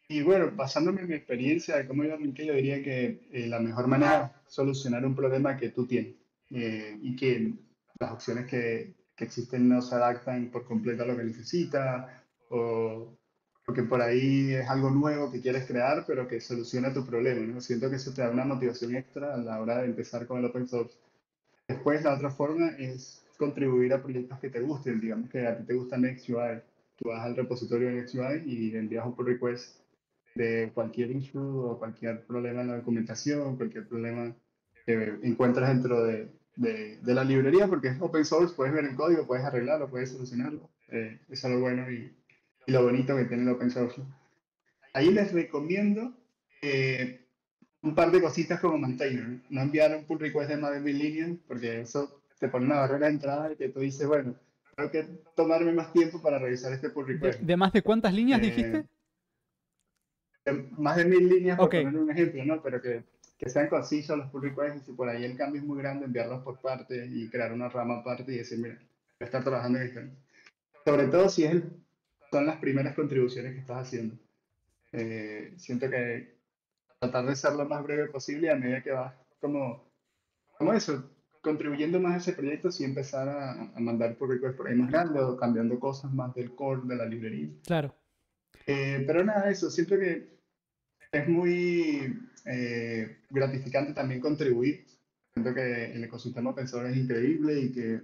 Y bueno, basándome en mi experiencia de cómo yo arranqué, yo diría que la mejor manera es solucionar un problema que tú tienes y que las opciones que existen no se adaptan por completo a lo que necesitas o porque por ahí es algo nuevo que quieres crear, pero que soluciona tu problema, ¿no? Siento que eso te da una motivación extra a la hora de empezar con el open source. Después, la otra forma es contribuir a proyectos que te gusten. Digamos que a ti te gusta Next.js, tú vas al repositorio de Next.js y envías un pull request de cualquier issue o cualquier problema en la documentación, cualquier problema que encuentres dentro de la librería, porque es open source, puedes ver el código, puedes arreglarlo, puedes solucionarlo. Eso es lo bueno y lo bonito que tiene el open source. Ahí les recomiendo un par de cositas como maintainer. No enviar un pull request de más de 1000 líneas, porque eso te pone una barrera de entrada y que tú dices, bueno, tengo que tomarme más tiempo para revisar este pull ¿De, request. de más de cuántas líneas Eh, dijiste? Más de 1000 líneas, por Ok, poner un ejemplo, ¿no? Pero que sean concisos los pull requests y si por ahí el cambio es muy grande, enviarlos por partes y crear una rama aparte y decir, mira, voy a estar trabajando en esto, ¿no? Sobre todo si son las primeras contribuciones que estás haciendo. Siento que tratar de ser lo más breve posible y a medida que vas como eso, contribuyendo más a ese proyecto, sí empezar a mandar pull requests por ahí más grandes o cambiando cosas más del core de la librería. claro. Pero nada, eso, siento que es muy gratificante también contribuir. Siento que el ecosistema open source es increíble y que,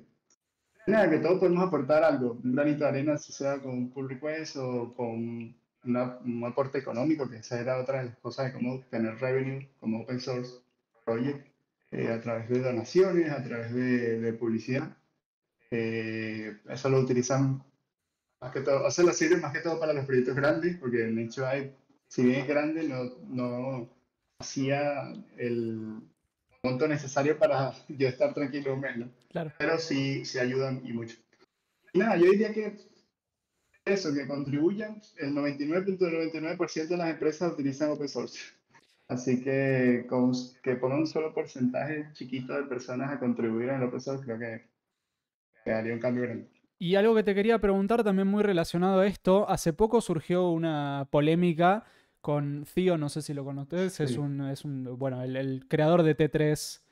nada, que todos podemos aportar algo, un granito de arena, si sea con un pull request o con un aporte económico, que esa era otra de las cosas de cómo tener revenue como open source project, a través de donaciones, a través de publicidad. Eso lo utilizan más que todo, o sea, lo sirve más que todo para los proyectos grandes, porque el nicho hay, si bien es grande, no hacía el monto necesario para yo estar tranquilo un mes, ¿no? Claro. pero sí ayudan y mucho. Y nada, yo diría que eso, que contribuyan, el 99.99% de las empresas utilizan open source. Así que que ponga un solo porcentaje chiquito de personas a contribuir en el open source, creo que haría un cambio grande. Y algo que te quería preguntar también muy relacionado a esto, hace poco surgió una polémica con Theo, no sé si lo conoces, Sí. bueno, el creador de T3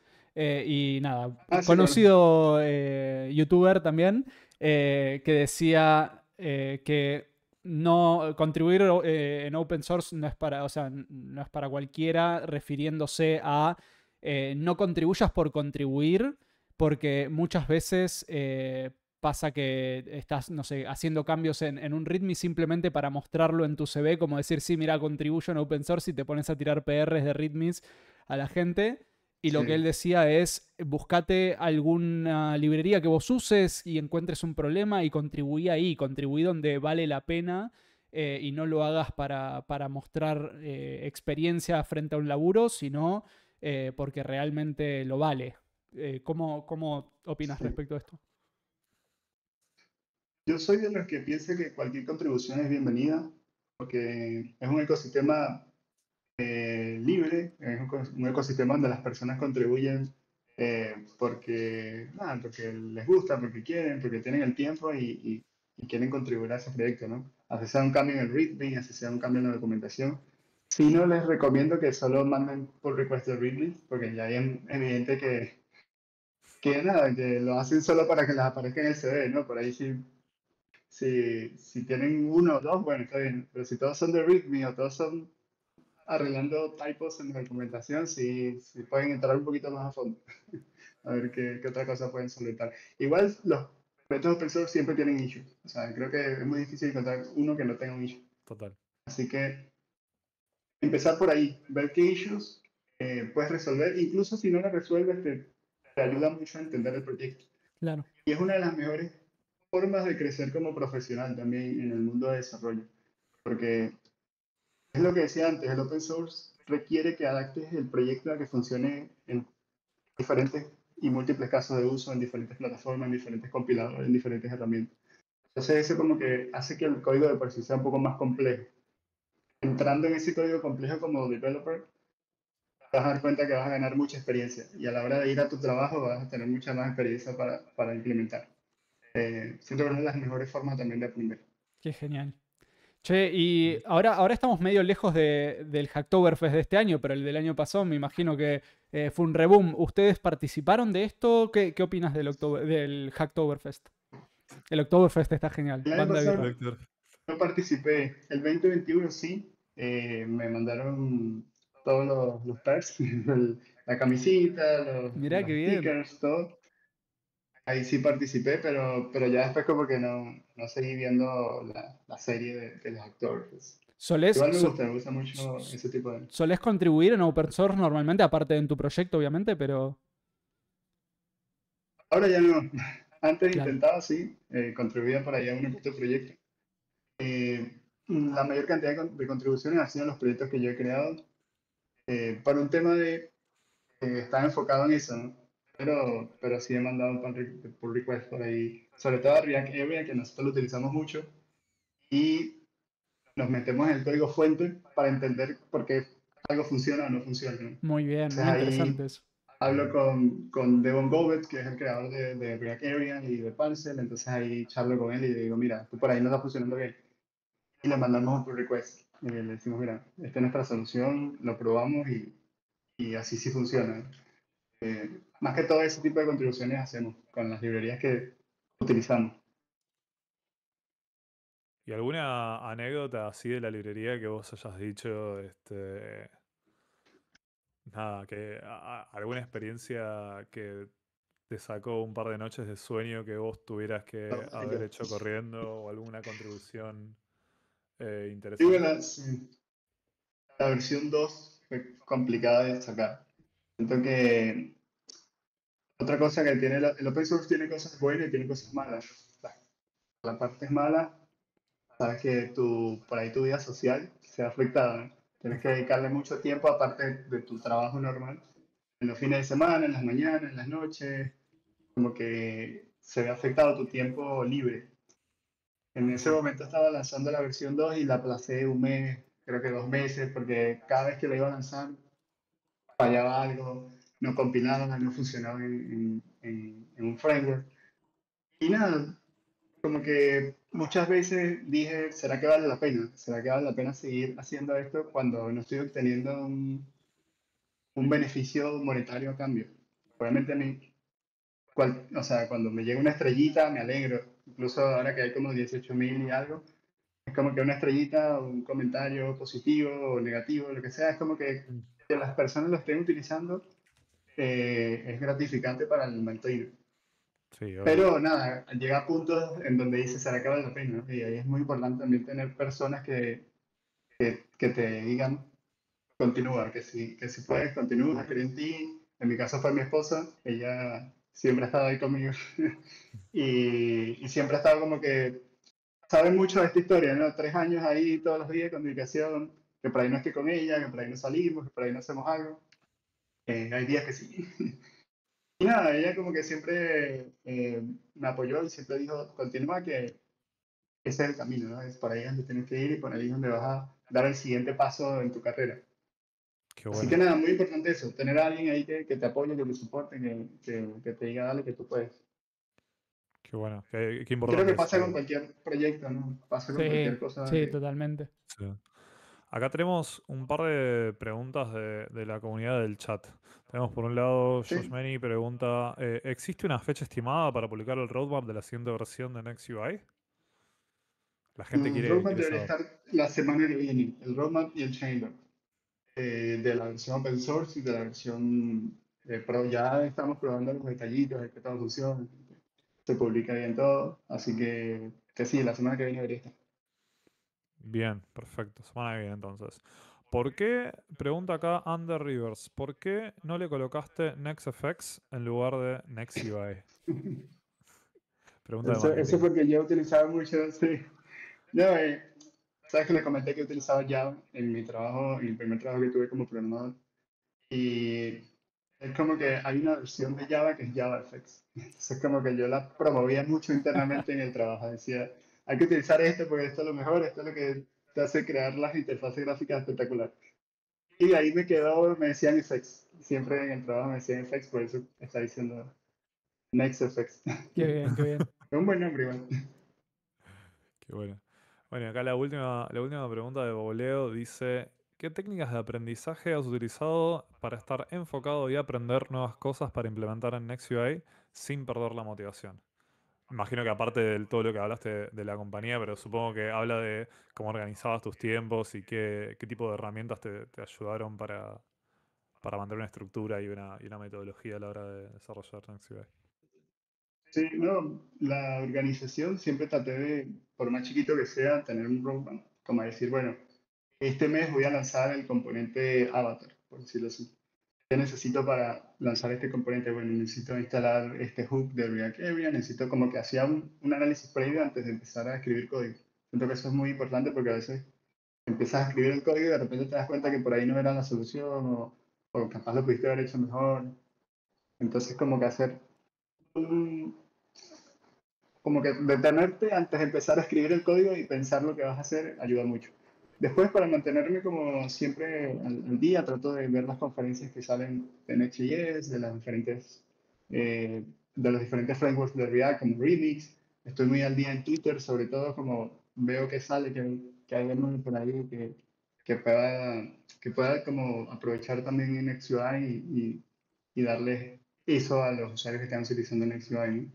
y nada, Ah, sí, lo conozco. conocido youtuber también, que decía que no contribuir en open source no es para, o sea, no es para cualquiera, refiriéndose a no contribuyas por contribuir, porque muchas veces pasa que estás, no sé, haciendo cambios en un README simplemente para mostrarlo en tu CV, como decir, sí, mira, contribuyo en open source y te pones a tirar PRs de READMEs a la gente. Y lo que él Sí, decía es, buscate alguna librería que vos uses y encuentres un problema y contribuí ahí, contribuí donde vale la pena y no lo hagas para mostrar experiencia frente a un laburo, sino porque realmente lo vale. ¿Cómo opinas sí. respecto a esto? Yo soy de los que piensa que cualquier contribución es bienvenida, porque es un ecosistema libre, es un ecosistema donde las personas contribuyen porque les gusta, porque quieren, porque tienen el tiempo y quieren contribuir a ese proyecto, ¿no? Así sea un cambio en el README, así sea un cambio en la documentación. Si no, les recomiendo que solo manden por request de README, porque ya es evidente que nada, que lo hacen solo para que les aparezca en el CV, ¿no? Por ahí si tienen uno o dos, bueno, está bien, pero si todos son de README o todos son arreglando typos en la documentación, sí pueden entrar un poquito más a fondo, a ver qué otra cosa pueden solventar. Igual los proyectos open source siempre tienen issues, o sea, creo que es muy difícil encontrar uno que no tenga un issue. Total. Así que empezar por ahí, ver qué issues puedes resolver, incluso si no lo resuelves, te ayuda mucho a entender el proyecto. Claro. Y es una de las mejores formas de crecer como profesional también en el mundo de desarrollo, porque es lo que decía antes, el open source requiere que adaptes el proyecto a que funcione en diferentes y múltiples casos de uso, en diferentes plataformas, en diferentes compiladores, en diferentes herramientas. Entonces eso como que hace que el código de por sí sea un poco más complejo. Entrando en ese código complejo como developer, te vas a dar cuenta que vas a ganar mucha experiencia y a la hora de ir a tu trabajo vas a tener mucha más experiencia para implementar. Siento que es una de las mejores formas también de aprender. Qué genial. Che, y ahora estamos medio lejos del Hacktoberfest de este año, pero el del año pasado me imagino que fue un reboom. ¿Ustedes participaron de esto? ¿Qué opinas del Hacktoberfest? El Oktoberfest está genial. El año Banda pasado birra. Héctor, no participé, el 2021 sí, me mandaron todos los perks, la camisita, Mirá los qué bien. stickers, todo. Ahí sí participé, pero ya después como que no seguí viendo la serie de los actores. ¿Solés, Igual so- me gusta mucho ese tipo de... solés contribuir en open source normalmente, aparte en tu proyecto, obviamente, pero Ahora ya no, antes claro. intentaba sí, contribuía por ahí a un otro proyecto. La mayor cantidad de contribuciones han sido en los proyectos que yo he creado, para un tema de estaba enfocado en eso, ¿no? Pero sí he mandado pull request por ahí, sobre todo a React Area, que nosotros lo utilizamos mucho, y nos metemos en el código fuente para entender por qué algo funciona o no funciona, ¿no? Muy bien, Entonces muy interesante ahí eso. hablo con Devon Govett, que es el creador de React Area y de Parcel, entonces ahí charlo con él y le digo, mira, tú por ahí no está funcionando bien. Y le mandamos un pull request. Y le decimos, mira, esta es nuestra solución, lo probamos y así sí funciona. Más que todo ese tipo de contribuciones hacemos con las librerías que utilizamos. ¿y alguna anécdota así de la librería que vos hayas dicho, nada, alguna experiencia que te sacó un par de noches de sueño que vos tuvieras que haber hecho corriendo o alguna contribución Digo, interesante? sí, la versión 2 fue complicada de sacar. Siento que otra cosa que tiene el open source tiene cosas buenas y tiene cosas malas. La parte mala, sabes que por ahí tu vida social se ha afectado, ¿no? Tienes que dedicarle mucho tiempo aparte de tu trabajo normal, en los fines de semana, en las mañanas, en las noches, como que se ve afectado tu tiempo libre. En ese Ujú. momento estaba lanzando la versión 2 y la aplacé un mes, creo que 2 meses, porque cada vez que la iba a lanzar fallaba algo, no compilaba, no funcionaba en un framework. Y nada, como que muchas veces dije, ¿será que vale la pena? ¿Será que vale la pena seguir haciendo esto cuando no estoy obteniendo un beneficio monetario a cambio? Obviamente a mí, o sea, cuando me llega una estrellita me alegro, incluso ahora que hay como 18.000 y algo, es como que una estrellita, un comentario positivo o negativo, lo que sea, es como Mm. que las personas lo estén utilizando, es gratificante para el maintainer. Sí, obvio. Pero nada, llega a puntos en donde dices, ¿será que vale la pena? ¿No? Y ahí es muy importante también tener personas que te digan, continúa, que si puedes, continúa, cree en ti. En mi caso fue mi esposa, ella siempre ha estado ahí conmigo y siempre ha estado como que sabe mucho de esta historia, ¿no? 3 años ahí todos los días con dedicación, que por ahí no estoy con ella, que por ahí no salimos, que por ahí no hacemos algo. Hay días que sí. Y nada, ella como que siempre me apoyó y siempre dijo, continúa que ese es el camino, ¿no? Es por ahí donde tienes que ir y por ahí es donde vas a dar el siguiente paso en tu carrera. Qué Así que bueno, nada, muy importante eso, tener a alguien ahí que te apoye, que te soporte, que te diga, dale, que tú puedes. qué bueno. Qué Y creo que importante pasa con eso. cualquier proyecto, ¿no? Pasa con Sí, cualquier cosa sí, que... totalmente. Sí. Acá tenemos un par de preguntas de la comunidad del chat. Tenemos por un lado, Josh Sí, Manny pregunta, ¿existe una fecha estimada para publicar el roadmap de la siguiente versión de NextUI? La gente el roadmap quiere debería saber. estar la semana que viene, el roadmap y el changelog, de la versión open source y de la versión pro. Ya estamos probando los detallitos de que todo funciona, se publica bien todo, así que sí, la semana que viene debería estar. Bien, perfecto. Semana que viene entonces. ¿Por qué, pregunta acá Under Rivers, ¿por qué no le colocaste NextFX en lugar de NextUI? Pregunta de Eso marketing. porque yo utilizaba mucho, sí. No, sabes que le comenté que utilizaba Java en mi trabajo, en el primer trabajo que tuve como programador. Y es como que hay una versión de Java que es JavaFX. Entonces como que yo la promovía mucho internamente en el trabajo. Decía, hay que utilizar esto porque esto es lo mejor, esto es lo que te hace crear las interfaces gráficas espectaculares. Y de ahí me quedó, me decían FX. Siempre en el trabajo me decían FX, por eso está diciendo NextFX. Qué bien, qué bien. Es un buen nombre igual. Qué bueno. Bueno, y acá la última pregunta de Boboleo dice, ¿qué técnicas de aprendizaje has utilizado para estar enfocado y aprender nuevas cosas para implementar en NextUI sin perder la motivación? Imagino que aparte de todo lo que hablaste de la compañía, pero supongo que habla de cómo organizabas tus tiempos y qué tipo de herramientas te ayudaron para mantener una estructura y una metodología a la hora de desarrollar NextUI. Sí, no, la organización siempre traté de, por más chiquito que sea, tener un roadmap, como decir, bueno, este mes voy a lanzar el componente avatar, por decirlo así. ¿Qué necesito para lanzar este componente? Bueno, necesito instalar este hook de React Area, necesito como que hacía un análisis previo antes de empezar a escribir código. Siento que eso es muy importante porque a veces empiezas a escribir el código y de repente te das cuenta que por ahí no era la solución o capaz lo pudiste haber hecho mejor. Entonces como que hacer un, como que detenerte antes de empezar a escribir el código y pensar lo que vas a hacer ayuda mucho. Después, para mantenerme como siempre al día, trato de ver las conferencias que salen de Next.js, de los diferentes frameworks de React, como Remix. Estoy muy al día en Twitter, sobre todo como veo que sale, que hay algo por ahí que pueda como aprovechar también en NextUI y darle eso a los usuarios que están utilizando NextUI, ¿no?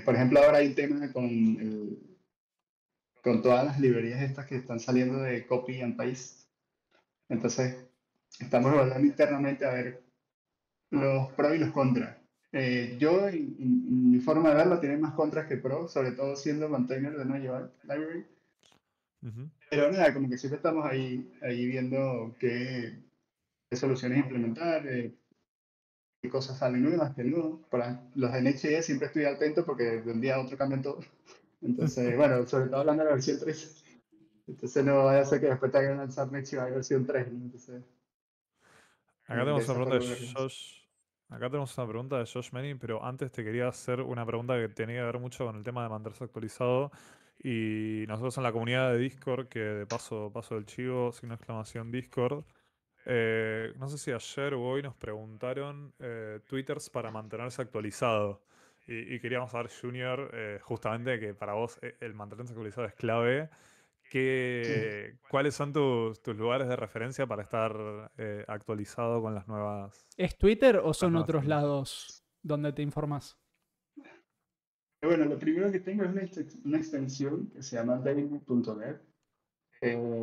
Por ejemplo, ahora hay un tema con todas las librerías estas que están saliendo de copy and paste. Entonces, estamos evaluando internamente a ver los pros y los contras. Yo, en mi forma de verlo, tiene más contras que pros, sobre todo siendo maintainer de Node.js Library. Ujú. Pero nada, como que siempre estamos ahí viendo qué soluciones implementar, qué cosas salen nuevas, qué no. Para los de Next.js siempre estoy atento porque de un día a otro cambian todo. Entonces, bueno, sobre todo hablando de la versión 3. Entonces no vaya a ser que después te hagan lanzar Next.js versión 3, ¿no? Entonces, Acá de tenemos una esa pregunta de forma verlos. Acá tenemos una pregunta de Josh Manning, pero antes te quería hacer una pregunta que tenía que ver mucho con el tema de mantenerse actualizado. Y nosotros en la comunidad de Discord, que de paso del chivo, signo de exclamación Discord, no sé si ayer o hoy nos preguntaron twitters para mantenerse actualizado. Y queríamos saber, Junior, justamente que para vos el mantenerse actualizado es clave. Sí. ¿Cuáles son tus lugares de referencia para estar actualizado con ¿Es Twitter o las son nuevas otros tecnologías? lados donde te informas? Bueno, lo primero que tengo es una extensión que se llama daily.net.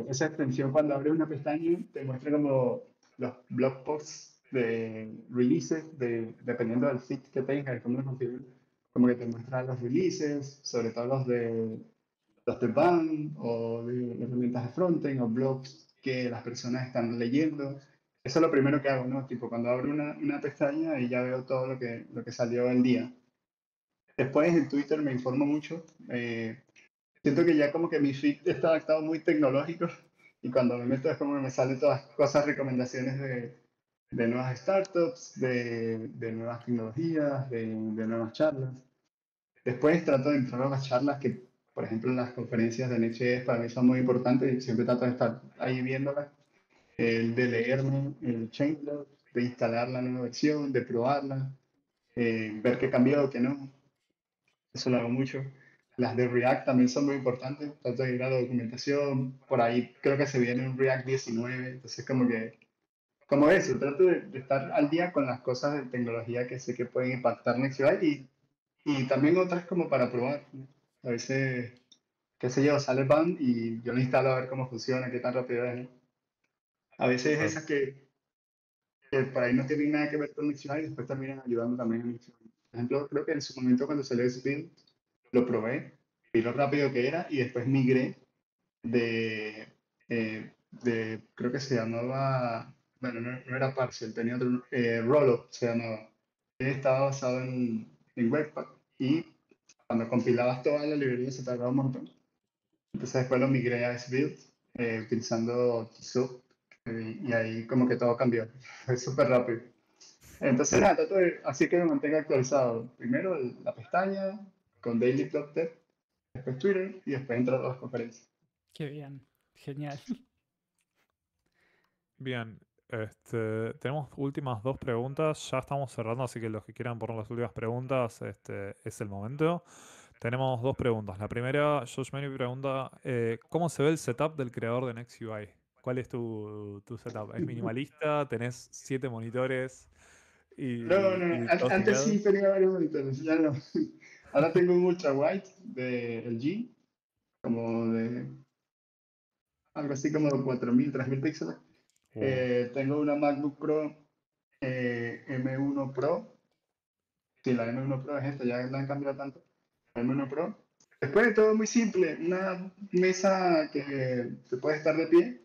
Esa extensión, cuando abres una pestaña, te muestra como los blog posts de releases, dependiendo del feed que tengas y cómo lo configures, como que te muestra los releases, sobre todo los de BAM o de herramientas de frontend o blogs que las personas están leyendo. Eso es lo primero que hago, ¿no? Tipo, cuando abro una pestaña y ya veo todo lo que salió el día. Después en Twitter me informo mucho. Siento que ya como que mi feed está adaptado muy tecnológico y cuando me meto es como que me salen todas cosas, recomendaciones de nuevas startups, de nuevas tecnologías, de nuevas charlas. Después trato de entrar a las charlas que, por ejemplo, las conferencias de Next.js para mí son muy importantes y siempre trato de estar ahí viéndolas, el de leerme el changelog, de instalar la nueva versión, de probarla, ver qué cambió, qué no. Eso lo hago mucho. Las de React también son muy importantes, trato de ir a la documentación, por ahí creo que se viene un React 19, entonces como eso, trato de estar al día con las cosas de tecnología que sé que pueden impactar Next.js y también otras como para probar, ¿no? A veces, qué sé yo, sale BAM y yo lo instalo a ver cómo funciona, qué tan rápido es, ¿no? A veces Claro. esas que por ahí no tienen nada que ver con Next.js y después terminan ayudando también a Next.js. Por ejemplo, creo que en su momento cuando salió Build, lo probé, vi lo rápido que era y después migré creo que se llamaba, bueno, no era Parcel, tenía otro, Rollup se llamaba. Estaba basado en Webpack y cuando compilabas toda la librería se tardaba un montón. Entonces después lo migré a SBuild utilizando Tzu y ahí como que todo cambió. Fue súper rápido. Entonces nada, así que me mantengo actualizado. Primero la pestaña con daily.dev, después Twitter y después entro a las conferencias. Qué bien, genial. Bien, tenemos últimas dos preguntas. Ya estamos cerrando, así que los que quieran poner las últimas preguntas, es el momento. Tenemos dos preguntas. La primera, Josh Manning pregunta, ¿cómo se ve el setup del creador de NextUI? ¿Cuál es tu setup? ¿Es minimalista? ¿Tenés 7 monitores No, no, no. y todos Antes teclados? sí tenía varios monitores, ya no. Ahora tengo un ultra wide de LG, como de algo así como de 4000, 3000 píxeles. Uh, Tengo una MacBook Pro M1 Pro. Sí, la M1 Pro es esta, ya la han cambiado tanto. La M1 Pro. Después de todo muy simple, una mesa que se puede estar de pie,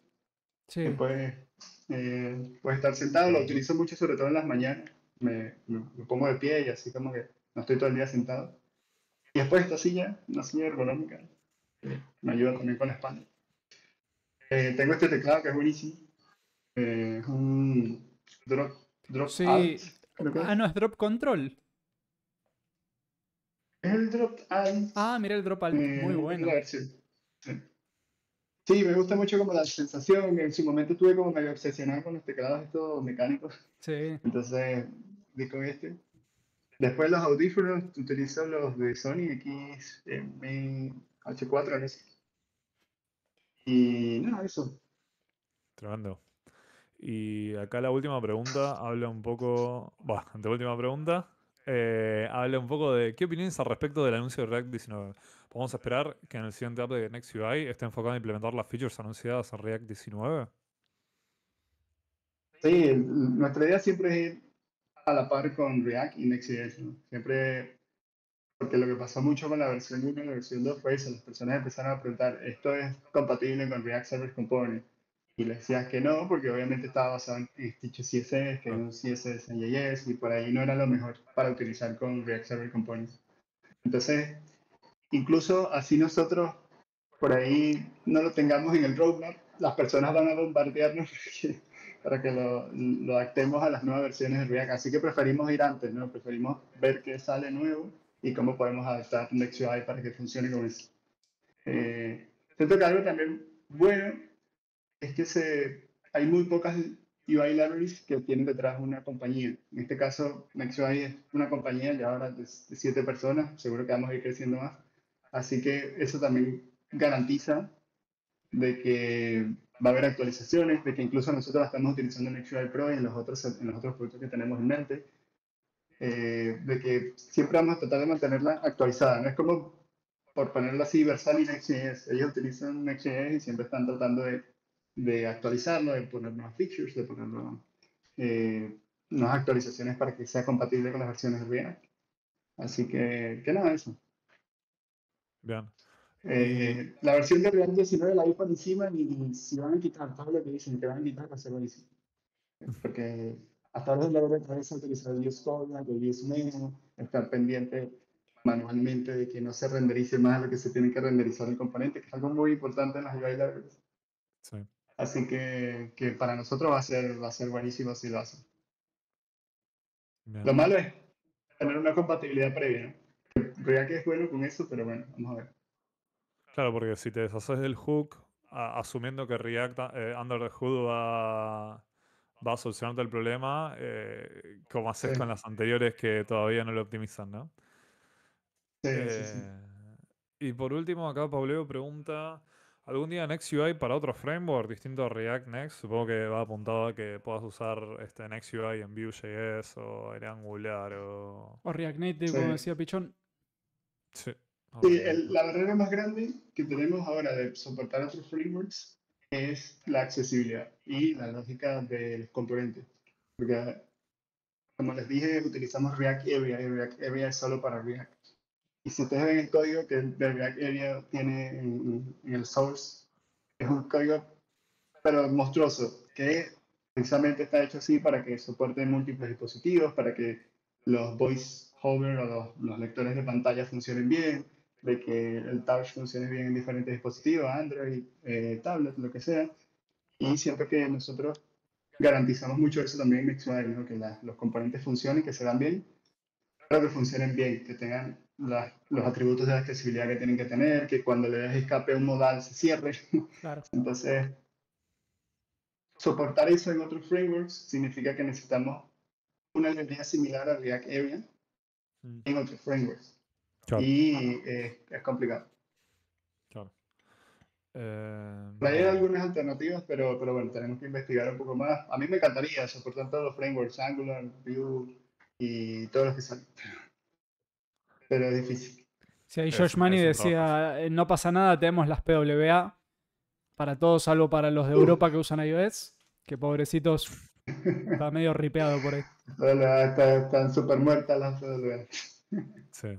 que Sí, puede estar sentado, lo utilizo mucho sobre todo en las mañanas. Me pongo de pie y así como que no estoy todo el día sentado. Y después esta silla, una silla ergonómica, me ayuda también con la espalda. Tengo este teclado que es buenísimo. Es un Drop, Drop Alt, sí. creo que Ah, es. no, es Drop Control. Es el Drop Alt, Ah, mira el Drop Alt, muy no recuerdo la bueno. versión. Sí. Sí, me gusta mucho como la sensación. En su momento estuve como medio obsesionado con los teclados estos mecánicos. Sí, Entonces, di con este. Después los audífonos, utilizo los de Sony XM-H4, no sé. Y nada, eso. tremendo. Y acá la última pregunta habla un poco, bueno, anteúltima pregunta, habla un poco de qué opiniones al respecto del anuncio de React 19. ¿Podemos esperar que en el siguiente update de NextUI esté enfocado en implementar las features anunciadas en React 19? Sí, nuestra idea siempre es ir a la par con React y Next.js, ¿no? Siempre, porque lo que pasó mucho con la versión 1 y la versión 2 fue eso, las personas empezaron a preguntar, ¿esto es compatible con React Service Component? Y les decías que no, porque obviamente estaba basado en Stitch CSS, que es Ah, un CSS en JS, y por ahí no era lo mejor para utilizar con React Server Components. Entonces, incluso así nosotros por ahí no lo tengamos en el roadmap, las personas van a bombardearnos para que lo adaptemos a las nuevas versiones de React. Así que preferimos ir antes, ¿no? Preferimos ver qué sale nuevo y cómo podemos adaptar Next.UI para que funcione con eso. Siento que algo también bueno es que hay muy pocas UI libraries que tienen detrás una compañía. En este caso, Next.UI es una compañía ya ahora de 7 personas, seguro que vamos a ir creciendo más. Así que eso también garantiza de que va a haber actualizaciones, de que incluso nosotros la estamos utilizando en Next.UI Pro y en los otros productos que tenemos en mente, de que siempre vamos a tratar de mantenerla actualizada. No es como, por ponerlo así, Vercel y Next.js. Ellos utilizan Next.js y siempre están tratando de actualizarlo, de poner nuevas features, de poner nuevas actualizaciones para que sea compatible con las versiones de React. Así que nada, eso. Bien. La versión de React 19 la vi por encima y si van a quitar todo lo que dicen que van a quitar, va a ser buenísimo. Porque hasta ahora es la verdad que a utilizar el VS Code, el VS Neo, estar pendiente manualmente de que no se renderice más lo que se tiene que renderizar el componente, que es algo muy importante en las UI libraries. Sí. Así que para nosotros va a ser buenísimo si lo hacen. Bien. Lo malo es tener una compatibilidad previa, ¿no? React es bueno con eso, pero bueno, vamos a ver. Claro, porque si te deshaces del hook, asumiendo que React Under the Hood va a solucionarte el problema, como haces Sí, con las anteriores que todavía no lo optimizan, ¿no? sí. Y por último, acá Pableo pregunta, ¿algún día Next.UI para otro framework distinto a React Next? Supongo que va apuntado a que puedas usar Next.UI en Vue.js o en Angular o... O React Native, Sí. como decía Pichón. Sí. Sí, la barrera más grande que tenemos ahora de soportar otros frameworks es la accesibilidad y la lógica del componente. Porque, como les dije, utilizamos React Area y React Area es solo para React. Y si ustedes ven el código que de React Area tiene en el source, es un código pero monstruoso, que precisamente está hecho así para que soporte múltiples dispositivos, para que los voice over o los lectores de pantalla funcionen bien, de que el touch funcione bien en diferentes dispositivos, Android, tablet, lo que sea. Y siento que nosotros garantizamos mucho eso también en MixUI, ¿no? Que los componentes funcionen, que se dan bien, pero que funcionen bien, que tengan los atributos de accesibilidad que tienen que tener, que cuando le des escape a un modal se cierre. Claro. Entonces, soportar eso en otros frameworks significa que necesitamos una librería similar a React Area en otros frameworks. Claro, Y es complicado. claro. Hay Bien. algunas alternativas, pero bueno, tenemos que investigar un poco más. A mí me encantaría soportar todos los frameworks, Angular, Vue y todos los que salen. Pero es difícil. Si ahí Es Josh un Money trabajo. decía, no pasa nada, tenemos las PWA para todos, salvo para los de Europa que usan iOS, que pobrecitos, está medio ripeado por ahí. Están súper muertas las PWA. Sí.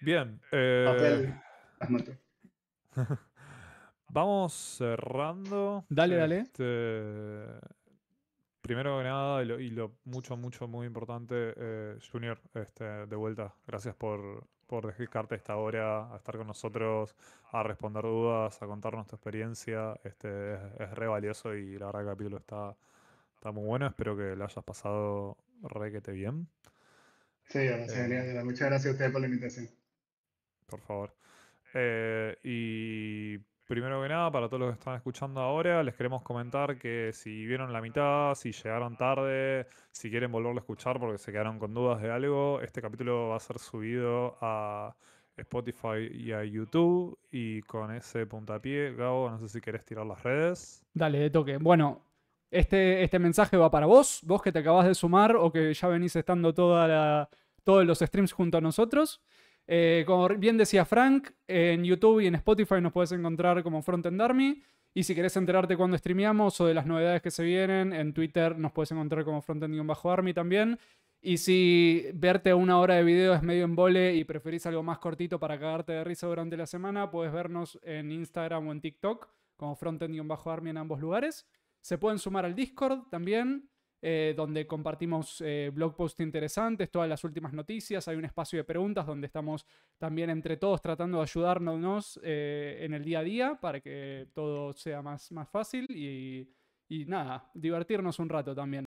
Bien. Papel, las mató. Vamos cerrando. Dale. Primero que nada, y lo muy importante, Junior, de vuelta, gracias por dedicarte esta hora a estar con nosotros, a responder dudas, a contarnos tu experiencia. Es re valioso y la verdad que el capítulo está muy bueno. Espero que lo hayas pasado requete bien. Sí, genial. Muchas gracias a ustedes por la invitación. Por favor. Y primero que nada, para todos los que están escuchando ahora, les queremos comentar que si vieron la mitad, si llegaron tarde, si quieren volverlo a escuchar porque se quedaron con dudas de algo, este capítulo va a ser subido a Spotify y a YouTube. Y con ese puntapié, Gabo, no sé si querés tirar las redes. Dale, de toque. Bueno, este mensaje va para vos que te acabas de sumar o que ya venís estando todos los streams junto a nosotros. Como bien decía Frank, en YouTube y en Spotify nos puedes encontrar como Frontend Army. Y si querés enterarte cuando streameamos o de las novedades que se vienen, en Twitter nos puedes encontrar como Frontend-Army también. Y si verte una hora de video es medio embole y preferís algo más cortito para cagarte de risa durante la semana, puedes vernos en Instagram o en TikTok como Frontend-Army en ambos lugares. Se pueden sumar al Discord también. donde compartimos blog posts interesantes, todas las últimas noticias. Hay un espacio de preguntas donde estamos también entre todos tratando de ayudarnos en el día a día para que todo sea más fácil y nada, divertirnos un rato también.